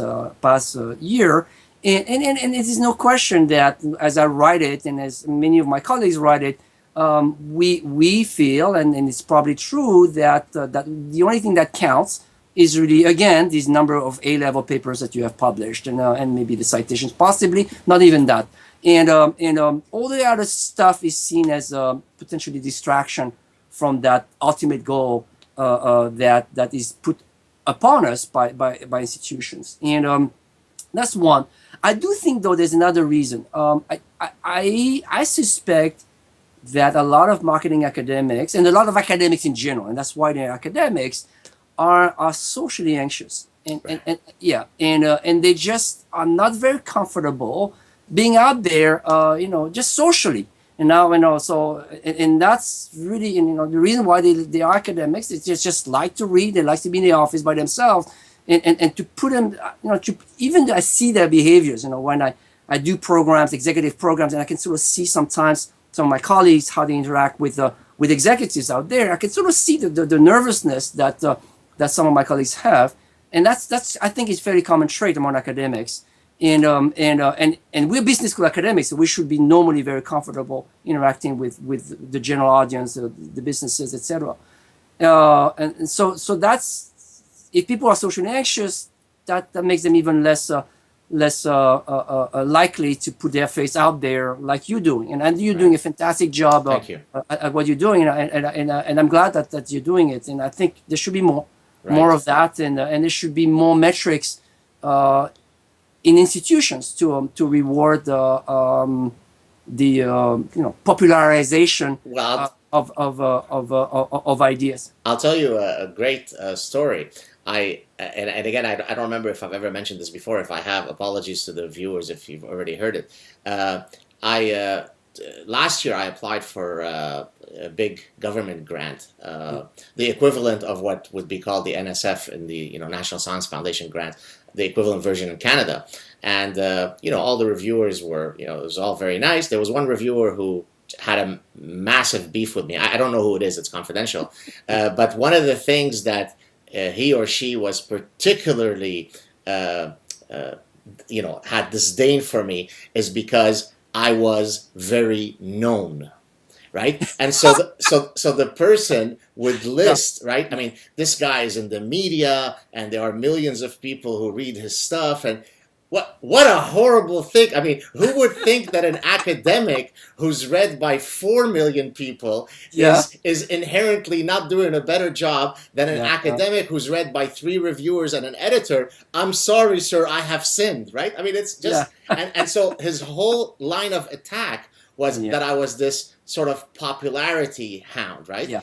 year, and it is no question that as I write it and as many of my colleagues write it, we feel, and it's probably true, that the only thing that counts is really, again, this number of A-level papers that you have published, and maybe the citations, possibly not even that, and all the other stuff is seen as potentially distraction from that ultimate goal that is put upon us by institutions, and that's one. I do think, though, there's another reason. I suspect that a lot of marketing academics and a lot of academics in general, and that's why they're academics, are socially anxious, and they just are not very comfortable being out there, just socially. And that's really, the reason why they are academics. They just like to read. They like to be in the office by themselves. and to put them, even though I see their behaviors, when I do programs, executive programs, and I can sort of see sometimes some of my colleagues, how they interact with executives out there. I can sort of see the nervousness that some of my colleagues have, and that's I think is fairly common trait among academics. And we're business school academics, so we should be normally very comfortable interacting with the general audience, the businesses, etc. And so that's, if people are socially anxious, that makes them even less likely to put their face out there like you're doing, and you're doing a fantastic job at what you're doing, and I'm glad that you're doing it, and I think there should be more of that, and there should be more metrics in institutions to reward the popularization of ideas. I'll tell you a great story. And again, I don't remember if I've ever mentioned this before. If I have, apologies to the viewers if you've already heard it. Last year I applied for a big government grant, the equivalent of what would be called the NSF in the National Science Foundation grant, the equivalent version in Canada. And all the reviewers were, it was all very nice. There was one reviewer who had a massive beef with me. I don't know who it is, it's confidential. But one of the things that he or she was particularly, had disdain for me is because I was very known, right? And so the person would list, right? I mean, this guy is in the media, and there are millions of people who read his stuff, and what a horrible thing. I mean, who would think that an academic who's read by 4 million people is inherently not doing a better job than an academic who's read by 3 reviewers and an editor? I'm sorry, sir, I have sinned, right? I mean, it's just, and so his whole line of attack was that I was this sort of popularity hound, right?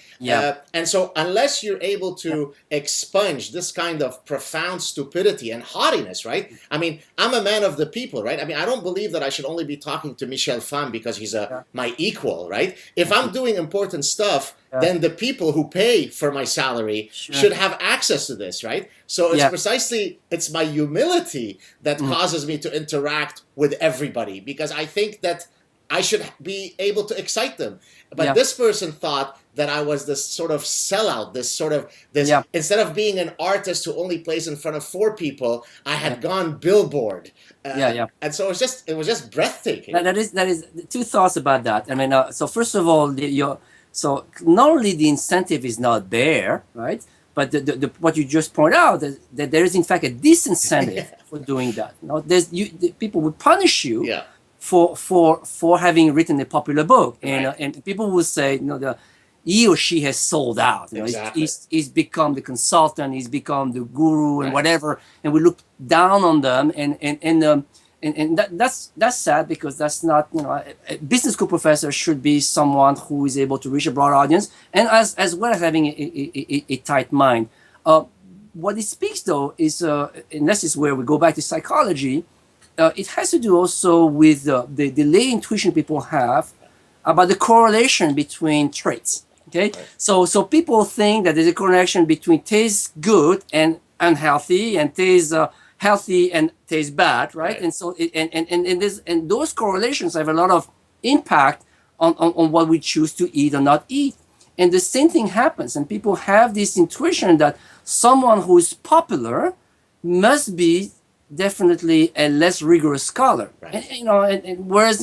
And so unless you're able to expunge this kind of profound stupidity and haughtiness, right? I mean, I'm a man of the people, right? I mean, I don't believe that I should only be talking to Michel Pham because he's my equal, right? If I'm doing important stuff, then the people who pay for my salary should have access to this, right? So it's precisely, it's my humility that causes me to interact with everybody, because I think that I should be able to excite them. But this person thought that I was this sort of sellout, instead of being an artist who only plays in front of 4 people, I had gone billboard. And so it was just breathtaking. That is 2 thoughts about that. I mean, so first of all, so not only the incentive is not there, right? But what you just point out, that there is in fact a disincentive for doing that. People would punish you. For having written a popular book, and people will say, he or she has sold out. He's become the consultant, he's become the guru, and whatever, and we look down on them, and that's sad, because that's not, a business school professor should be someone who is able to reach a broad audience, and as well as having a tight mind. What it speaks though is, and this is where we go back to psychology. It has to do also with the lay intuition people have about the correlation between traits. Okay, so people think that there's a correlation between tastes good and unhealthy, and tastes healthy and tastes bad, right? And so and those correlations have a lot of impact on what we choose to eat or not eat. And the same thing happens, and people have this intuition that someone who is popular must be definitely a less rigorous scholar, and whereas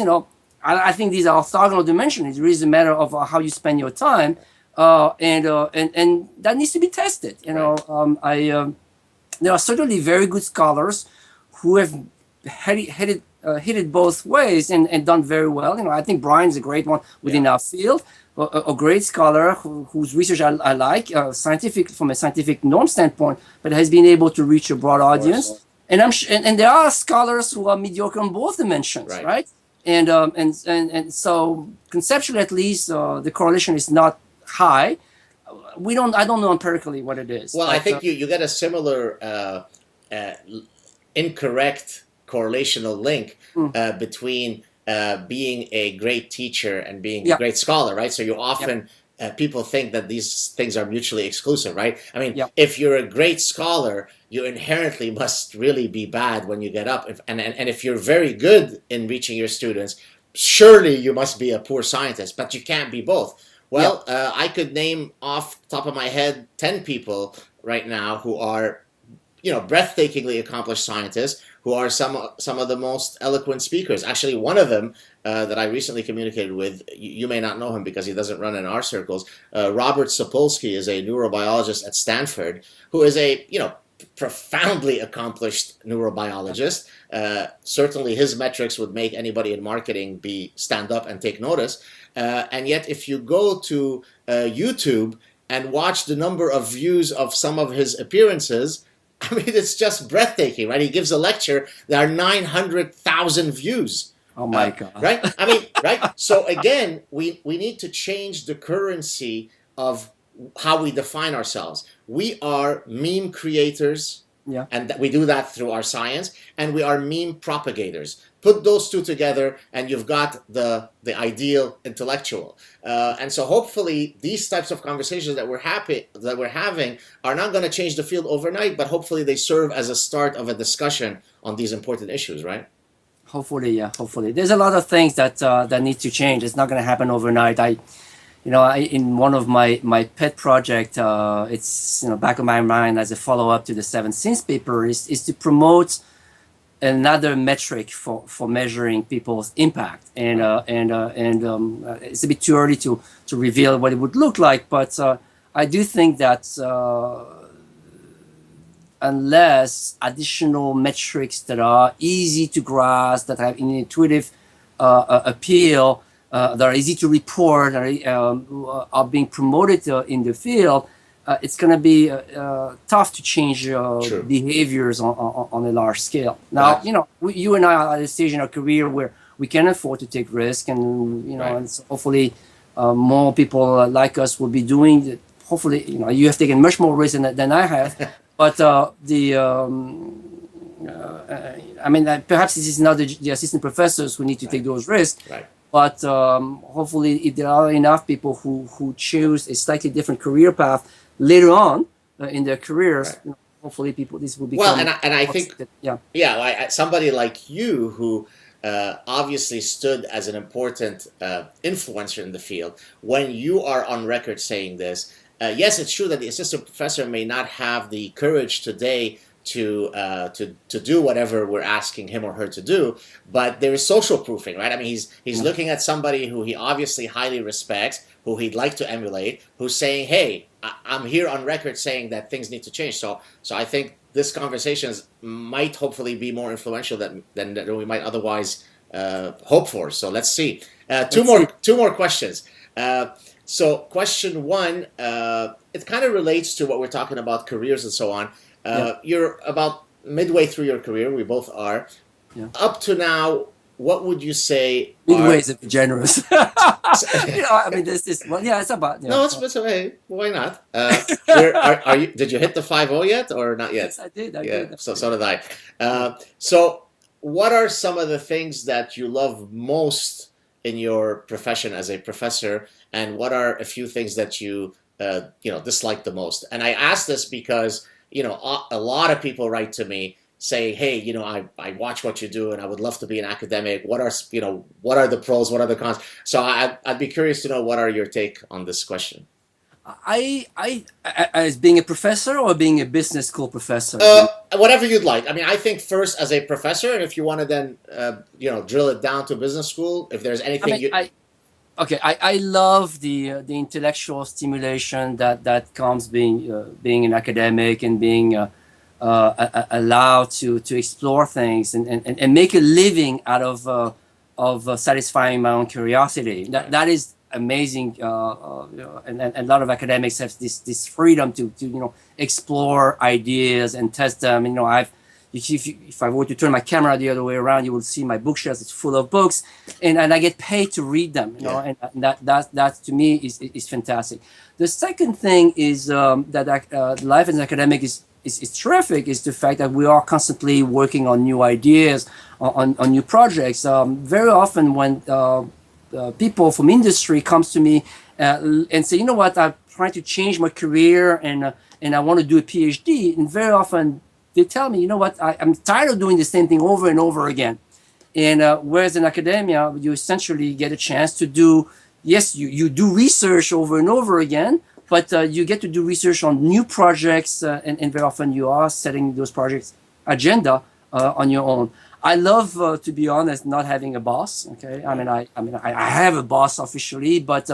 I think these are orthogonal dimensions. It really is a matter of how you spend your time, and that needs to be tested. There are certainly very good scholars who have hit it both ways and done very well. I think Brian's a great one within our field, a great scholar whose research I like, scientific from a scientific norm standpoint, but has been able to reach a broad audience. And and there are scholars who are mediocre on both dimensions, right? And so conceptually, at least, the correlation is not high. I don't know empirically what it is. Well, I think you get a similar incorrect correlational link between being a great teacher and being a great scholar, right? So you often people think that these things are mutually exclusive, right? I mean, if you're a great scholar, you inherently must really be bad when you get up. And if you're very good in reaching your students, surely you must be a poor scientist, but you can't be both. Well, I could name off the top of my head 10 people right now who are, breathtakingly accomplished scientists, who are some of the most eloquent speakers. Actually, one of them that I recently communicated with, you may not know him because he doesn't run in our circles. Robert Sapolsky is a neurobiologist at Stanford, who is a, profoundly accomplished neurobiologist. Certainly his metrics would make anybody in marketing stand up and take notice. And yet if you go to YouTube and watch the number of views of some of his appearances, I mean, it's just breathtaking, right? He gives a lecture, there are 900,000 views. Oh my God. Right? I mean, right? So again, we need to change the currency of how we define ourselves. We are meme creators, and we do that through our science, and we are meme propagators. Put those two together, and you've got the ideal intellectual. And so, hopefully, these types of conversations that we're having are not going to change the field overnight, but hopefully, they serve as a start of a discussion on these important issues, right? Hopefully, yeah. Hopefully, there's a lot of things that need to change. It's not going to happen overnight. In one of my pet project, it's back of my mind as a follow up to the 7 Sins paper is to promote another metric for measuring people's impact, and it's a bit too early to reveal what it would look like, but I do think that unless additional metrics that are easy to grasp, that have an intuitive appeal, that are easy to report, are being promoted in the field, it's going to be tough to change behaviors on a large scale. Now, you and I are at a stage in our career where we can afford to take risk, and and so hopefully more people like us will be doing it. Hopefully, you have taken much more risk than I have, but perhaps this is not the assistant professors who need to take those risks. Right. But hopefully, if there are enough people who choose a slightly different career path later on in their careers, hopefully this will become... Well, and I think, somebody like you who obviously stood as an important influencer in the field, when you are on record saying this, yes, it's true that the assistant professor may not have the courage today to do whatever we're asking him or her to do, but there is social proofing, right? I mean, he's looking at somebody who he obviously highly respects, who he'd like to emulate, who's saying, "Hey, I'm here on record saying that things need to change." So I think this conversation might hopefully be more influential than we might otherwise hope for. So let's see. Two more questions. So question one, it kind of relates to what we're talking about, careers and so on. You're about midway through your career. We both are. Yeah. Up to now, what would you say? Midway is generous. It's about. No, it's okay. Why not? Are you? Did you hit the 5-0 yet, or not yet? Yes, I did. I did. did. So did I. So, what are some of the things that you love most in your profession as a professor, and what are a few things that you dislike the most? And I ask this because a lot of people write to me saying, "Hey, I watch what you do, and I would love to be an academic. What are the pros? What are the cons?" So I'd be curious to know, what are your take on this question? I as being a professor or being a business school professor? Whatever you'd like. I mean, I think first as a professor, and if you want to then drill it down to business school, if there's anything I love the intellectual stimulation that comes being an academic and being allowed to explore things and make a living out of satisfying my own curiosity. That is amazing, and a lot of academics have this freedom to explore ideas and test them. If I were to turn my camera the other way around, you will see my bookshelf is full of books, and I get paid to read them. And that to me is fantastic. The second thing is that life as an academic is terrific. Is the fact that we are constantly working on new ideas, on new projects. Very often when people from industry comes to me and say, "You know what? I'm trying to change my career and I want to do a PhD," and very often they tell me, you know what, I'm tired of doing the same thing over and over again. And whereas in academia, you essentially get a chance to do, yes, you do research over and over again, but you get to do research on new projects, and very often you are setting those projects agenda on your own. I love, to be honest, not having a boss. Okay, I have a boss officially, but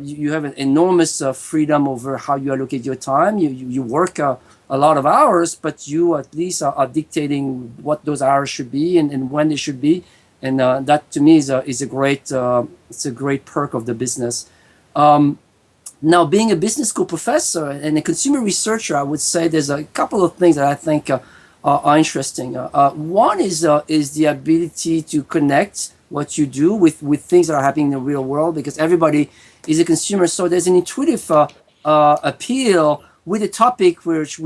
you have an enormous freedom over how you allocate your time. You work a lot of hours, but you at least are dictating what those hours should be and when they should be, and that to me is a great it's a great perk of the business. Now, being a business school professor and a consumer researcher, I would say there's a couple of things that I think are interesting. One is the ability to connect what you do with things that are happening in the real world, because everybody is a consumer. So there's an intuitive appeal with a topic which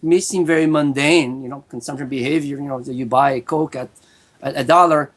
may seem very mundane, consumption behavior. You buy a Coke at $1.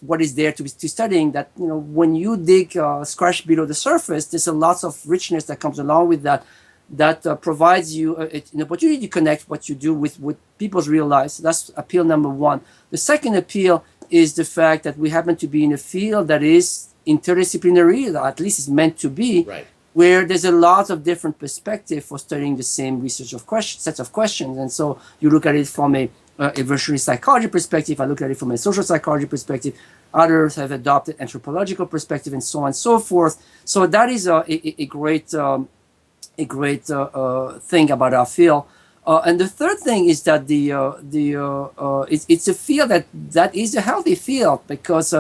What is there to studying that? When you dig, scratch below the surface, there's a lot of richness that comes along with that. That provides you an opportunity to connect what you do with people's real lives. So that's appeal number one. The second appeal is the fact that we happen to be in a field that is interdisciplinary, or at least it's meant to be, right, where there's a lot of different perspective for studying the same research of sets of questions. And so you look at it from a evolutionary psychology perspective, I look at it from a social psychology perspective, others have adopted anthropological perspective, and so on and so forth. So that is a great thing about our field. And the third thing is that it's a field that is a healthy field, because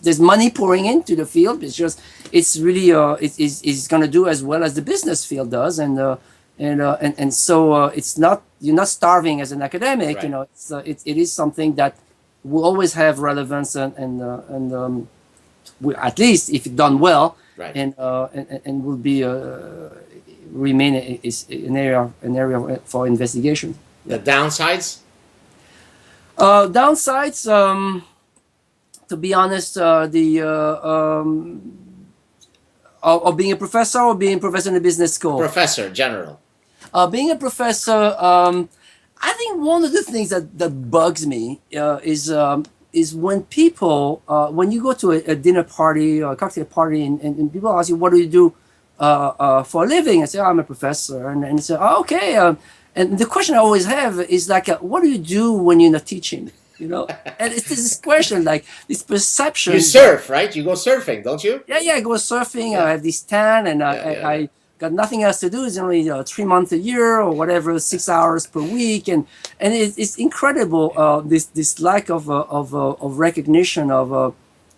there's money pouring into the field. It's really it's going to do as well as the business field does, and so it's not, you're not starving as an academic. Right. It is something that will always have relevance and at least if done well, right, and will be remain an area for investigation. The downsides? To be honest, of being a professor or being a professor in a business school? Professor, general. Being a professor, I think one of the things that bugs me is when people, when you go to a dinner party or a cocktail party and people ask you, what do you do for a living? I say, I'm a professor. And they say, oh, okay. And the question I always have is like, what do you do when you're not teaching? And it's this question, like this perception. You surf, right? You go surfing, don't you? Yeah, I go surfing. Yeah. I have this tan, and I got nothing else to do. It's only 3 months a year or whatever, 6 hours per week, and it's incredible. This lack of recognition of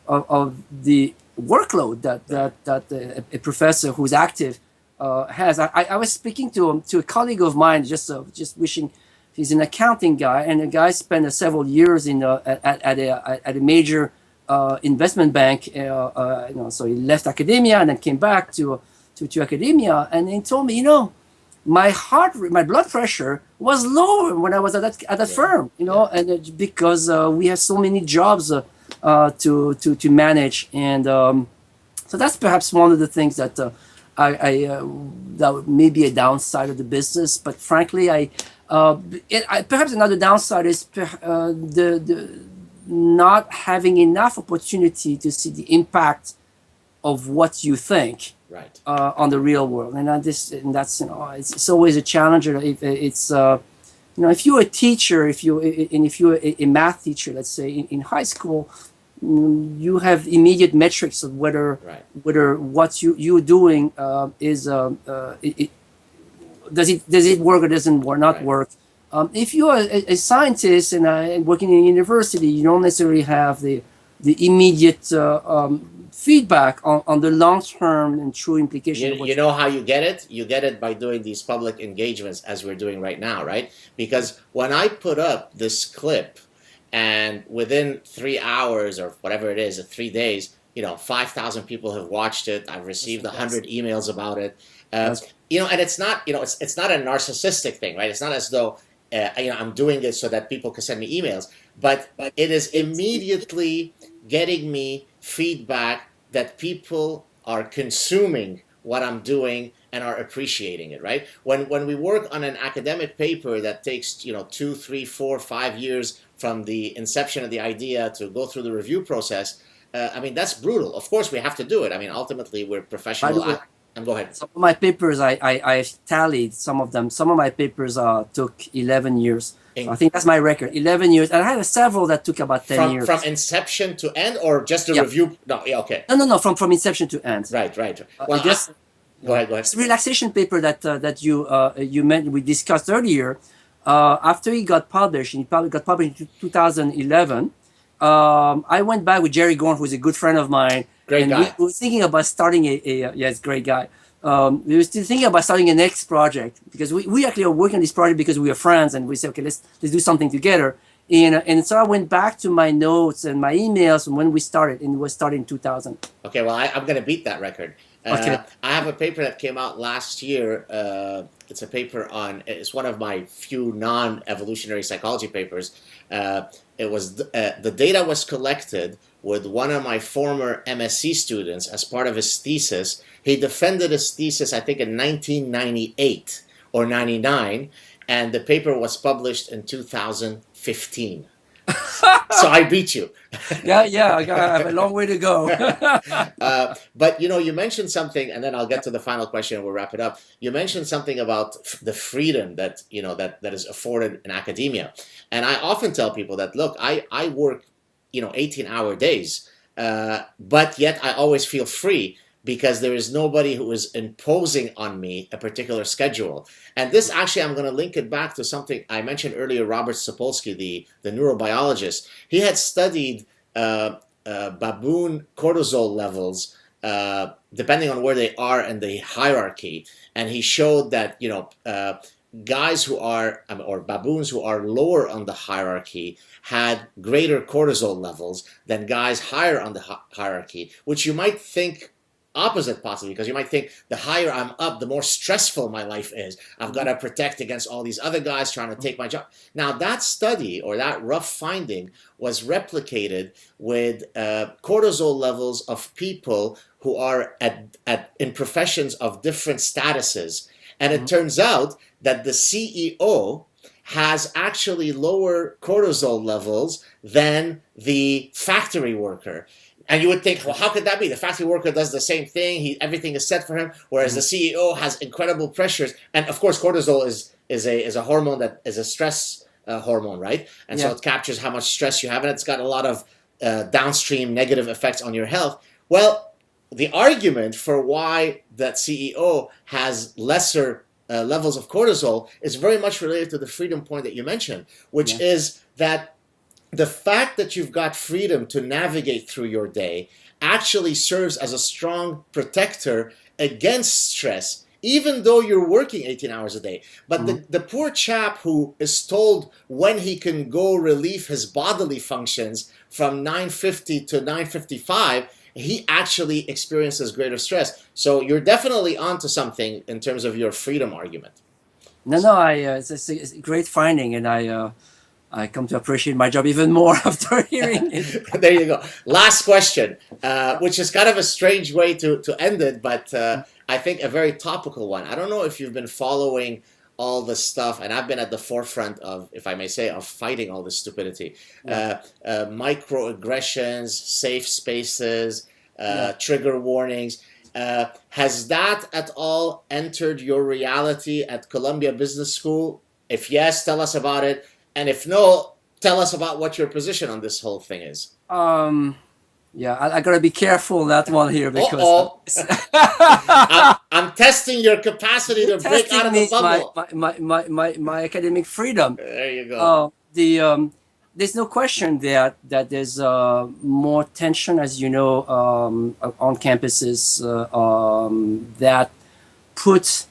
the workload that a professor who's active has. I was speaking to a colleague of mine, just wishing. He's an accounting guy, and the guy spent several years at a major investment bank. So he left academia and then came back to academia, and he told me, my blood pressure was lower when I was at that firm, and because we have so many jobs to manage, and so that's perhaps one of the things that that may be a downside of the business. But frankly, perhaps another downside is the not having enough opportunity to see the impact of what you think, right, on the real world, and that's it's always a challenge. If you're a teacher, if you're a math teacher, let's say in high school, you have immediate metrics of whether what you're doing is does it work or doesn't not work. If you are a scientist and working in a university, you don't necessarily have the immediate feedback on the long-term and true implication. You know how you get it? You get it by doing these public engagements as we're doing right now, right? Because when I put up this clip, and within 3 hours or whatever it is, 3 days, 5,000 people have watched it. I've received 100 emails about it. And it's not, it's not a narcissistic thing, right? It's not as though, I'm doing this so that people can send me emails, but it is immediately getting me feedback that people are consuming what I'm doing and are appreciating it, right? When we work on an academic paper that takes 2, 3, 4, 5 years from the inception of the idea to go through the review process, I mean, that's brutal. Of course, we have to do it. I mean, ultimately, we're professional. Go ahead. Some of my papers, I tallied some of them. Some of my papers took 11 years. I think that's my record, 11 years. And I had several that took about 10 years. From inception to end, or just a review? No, yeah, okay. No, from inception to end. Right. Well, go ahead. This relaxation paper that you mentioned, we discussed earlier, after it got published, and it got published in 2011, I went back with Jerry Gorn, who's a good friend of mine. Great guy. We were thinking about starting yes, great guy. We were still thinking about starting a next project, because we actually are working on this project because we are friends, and we said, okay, let's do something together. And so I went back to my notes and my emails from when we started, and it was started in 2000. Okay, well, I'm going to beat that record. Okay. I have a paper that came out last year. It's a paper it's one of my few non-evolutionary psychology papers. The data was collected with one of my former MSc students as part of his thesis. He defended his thesis, I think, in 1998 or 99, and the paper was published in 2015. So I beat you. Yeah, I have a long way to go. But you mentioned something, and then I'll get to the final question and we'll wrap it up. You mentioned something about the freedom that that is afforded in academia, and I often tell people that, look, I work 18-hour days, but yet I always feel free, because there is nobody who is imposing on me a particular schedule. And this, actually, I'm going to link it back to something I mentioned earlier. Robert Sapolsky, the neurobiologist, he had studied baboon cortisol levels depending on where they are in the hierarchy, and he showed that guys who are, or baboons who are lower on the hierarchy had greater cortisol levels than guys higher on the hierarchy, which you might think opposite, possibly, because you might think the higher I'm up, the more stressful my life is. I've got to protect against all these other guys trying to take my job. Now, that study, or that rough finding, was replicated with cortisol levels of people who are in professions of different statuses. And it turns out that the CEO has actually lower cortisol levels than the factory worker. And you would think, well, how could that be? The factory worker does the same thing. Everything is set for him, whereas the CEO has incredible pressures. And of course, cortisol is a hormone that is a stress hormone, right? And so it captures how much stress you have, and it's got a lot of downstream negative effects on your health. Well, the argument for why that CEO has lesser levels of cortisol is very much related to the freedom point that you mentioned, which is that the fact that you've got freedom to navigate through your day actually serves as a strong protector against stress, even though you're working 18 hours a day. But the poor chap who is told when he can go relieve his bodily functions from 9:50 to 9:55, he actually experiences greater stress. So you're definitely onto something in terms of your freedom argument. No, it's a great finding, and I come to appreciate my job even more after hearing it. There you go. Last question, which is kind of a strange way to end it, but I think a very topical one. I don't know if you've been following all the stuff, and I've been at the forefront of, if I may say, of fighting all this stupidity. Microaggressions, safe spaces, trigger warnings. Has that at all entered your reality at Columbia Business School? If yes, tell us about it. And if no, tell us about what your position on this whole thing is. I gotta be careful on that one here, because I'm testing your capacity to break out of the bubble. My academic freedom. There you go. There's no question that there's more tension, as you know, on campuses that puts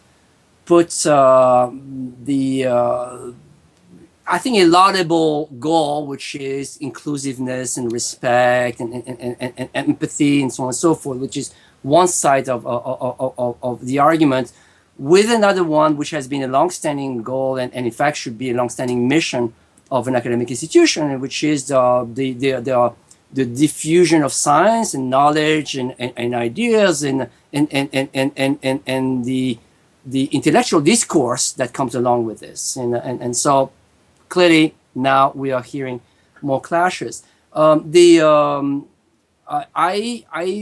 I think a laudable goal, which is inclusiveness and respect and empathy and so on and so forth, which is one side of the argument, with another one which has been a long-standing goal and in fact should be a long-standing mission of an academic institution, which is the diffusion of science and knowledge and ideas and the the intellectual discourse that comes along with this, and so clearly now we are hearing more clashes. I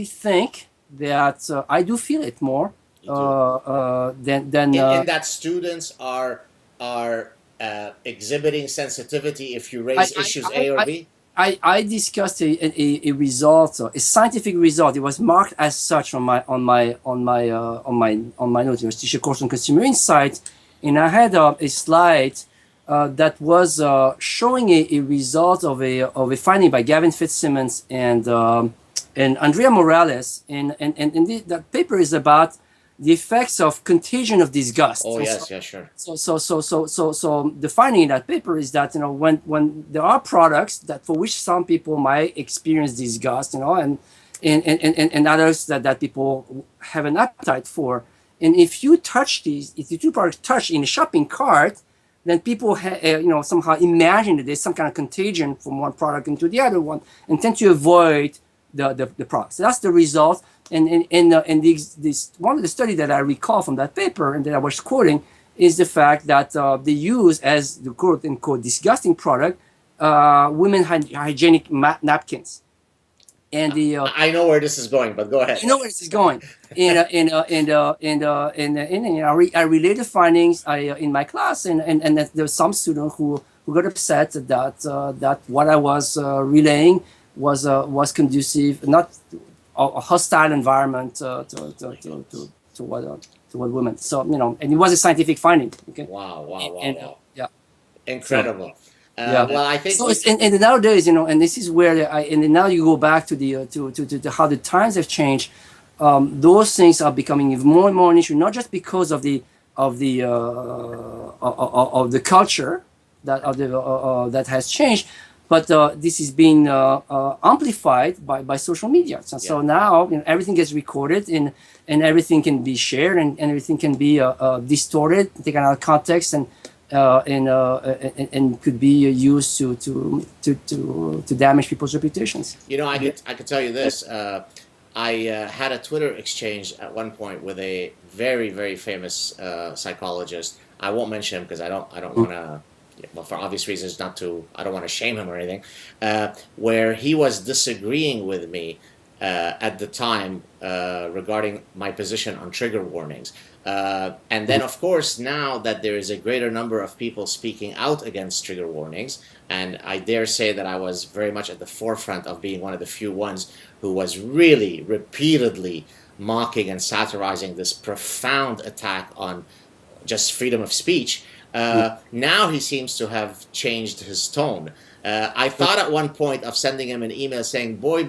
think that I do feel it more than in that students are exhibiting sensitivity if you raise issues A or B. I discussed a result, a scientific result. It was marked as such on my notes. It was teacher course on consumer insight, and I had a slide that was showing a result of a finding by Gavin Fitzsimmons and Andrea Morales, and the paper is about the effects of contagion of disgust. Oh, yes, sure. So the finding in that paper is that, when there are products that for which some people might experience disgust, and others that people have an appetite for, and if the two products touch in a shopping cart, then people somehow imagine that there's some kind of contagion from one product into the other one, and tend to avoid the product. So that's the result. And this one of the studies that I recall from that paper and that I was quoting is the fact that they use as the quote unquote disgusting product women hygienic napkins. And I know where this is going, but go ahead. You know where this is going. I relayed the findings in my class, and that there was some student who got upset that what I was relaying was conducive, not a hostile environment to what women. So and it was a scientific finding. Okay. Wow. Yeah. Incredible. Yeah. Well, I think. So and nowadays, and this is where and now you go back to the to how the times have changed. Those things are becoming even more and more an issue, not just because of the culture that has changed, but this is being amplified by social media. So now everything gets recorded and everything can be shared and everything can be distorted, taken out of context, and could be used to damage people's reputations. I could tell you this. I had a Twitter exchange at one point with a very, very famous psychologist. I won't mention him because I don't want to. Well, for obvious reasons, I don't want to shame him or anything, where he was disagreeing with me at the time regarding my position on trigger warnings. And then, of course, now that there is a greater number of people speaking out against trigger warnings, and I dare say that I was very much at the forefront of being one of the few ones who was really repeatedly mocking and satirizing this profound attack on just freedom of speech. Now he seems to have changed his tone. I thought at one point of sending him an email saying, boy,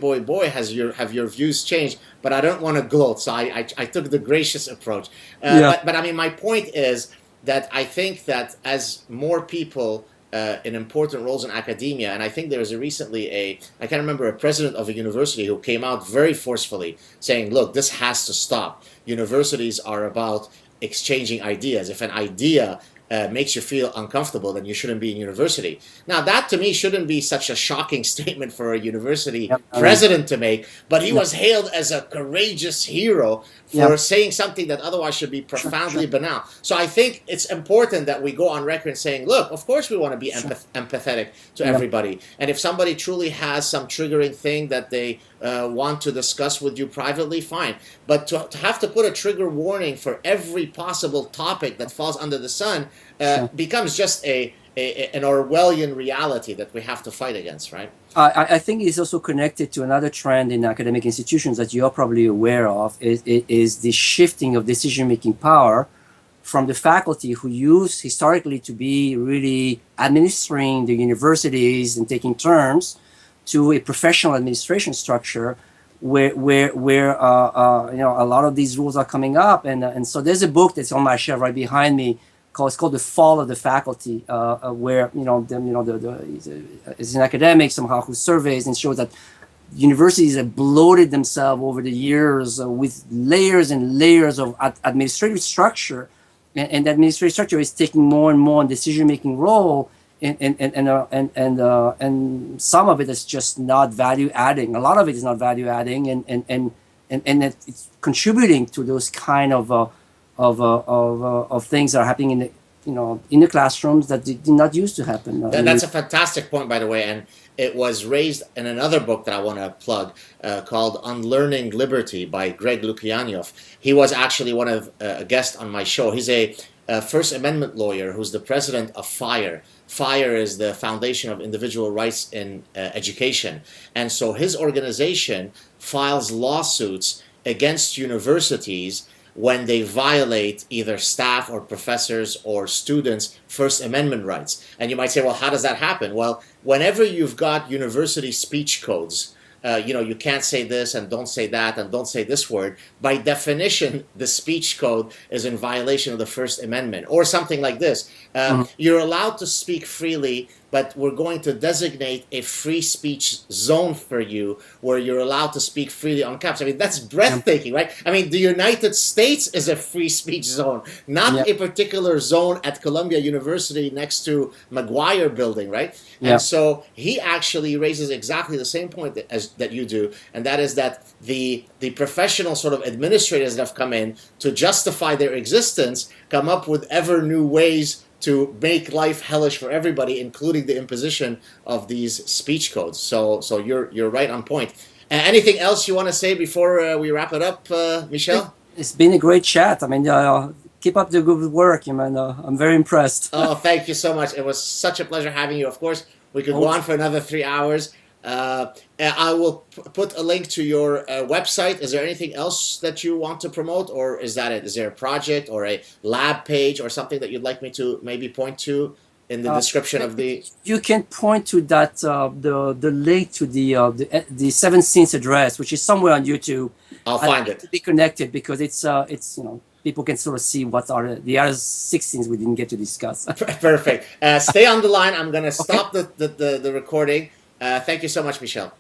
have your views changed? But I don't want to gloat, so I took the gracious approach. But I mean, my point is that I think that as more people in important roles in academia, and I think there was recently I can't remember, a president of a university who came out very forcefully saying, look, this has to stop. Universities are about exchanging ideas. If an idea makes you feel uncomfortable, then you shouldn't be in university. Now, that to me shouldn't be such a shocking statement for a university president to make, but he was hailed as a courageous hero for saying something that otherwise should be profoundly banal. So I think it's important that we go on record saying, look, of course we want to be empathetic to everybody. And if somebody truly has some triggering thing that they want to discuss with you privately, fine. But to have to put a trigger warning for every possible topic that falls under the sun becomes just an Orwellian reality that we have to fight against, right? I think it's also connected to another trend in academic institutions that you're probably aware of, is the shifting of decision-making power from the faculty who used historically to be really administering the universities and taking terms, to a professional administration structure where a lot of these rules are coming up, and so there's a book that's on my shelf right behind me it's called The Fall of the Faculty, where it's an academic somehow who surveys and shows that universities have bloated themselves over the years with layers and layers of administrative structure, and the administrative structure is taking more and more decision-making role. And some of it is just not value adding. A lot of it is not value adding, and it's contributing to those kind of of things that are happening in the, in the classrooms that did not used to happen. That's a fantastic point, by the way, and it was raised in another book that I want to plug called Unlearning Liberty by Greg Lukianoff. He was actually one of a guest on my show. He's a First Amendment lawyer who's the president of FIRE. FIRE is the Foundation of Individual Rights in Education. And so his organization files lawsuits against universities when they violate either staff or professors or students' First Amendment rights. And you might say, well, how does that happen? Well, whenever you've got university speech codes, you can't say this and don't say that and don't say this word. By definition, the speech code is in violation of the First Amendment, or something like this. You're allowed to speak freely, but we're going to designate a free speech zone for you where you're allowed to speak freely on campus. I mean, that's breathtaking, right? I mean, the United States is a free speech zone, not a particular zone at Columbia University next to McGuire Building, right? And so he actually raises exactly the same point that you do, and that is that the professional sort of administrators that have come in to justify their existence come up with ever new ways to make life hellish for everybody, including the imposition of these speech codes. So you're right on point. Anything else you want to say before we wrap it up, Michel? It's been a great chat. I mean, keep up the good work. I'm very impressed. Oh, thank you so much. It was such a pleasure having you. Of course, we could go on for another 3 hours. I will put a link to your website. Is there anything else that you want to promote, or is that it? Is there a project or a lab page or something that you'd like me to maybe point to in the description of the? You can point to that the link to the 7 Scenes address, which is somewhere on YouTube. I'll find it. To be connected, because it's people can sort of see what are the other 6 scenes we didn't get to discuss. Perfect. Stay on the line. I'm going to stop the recording. Thank you so much, Michel.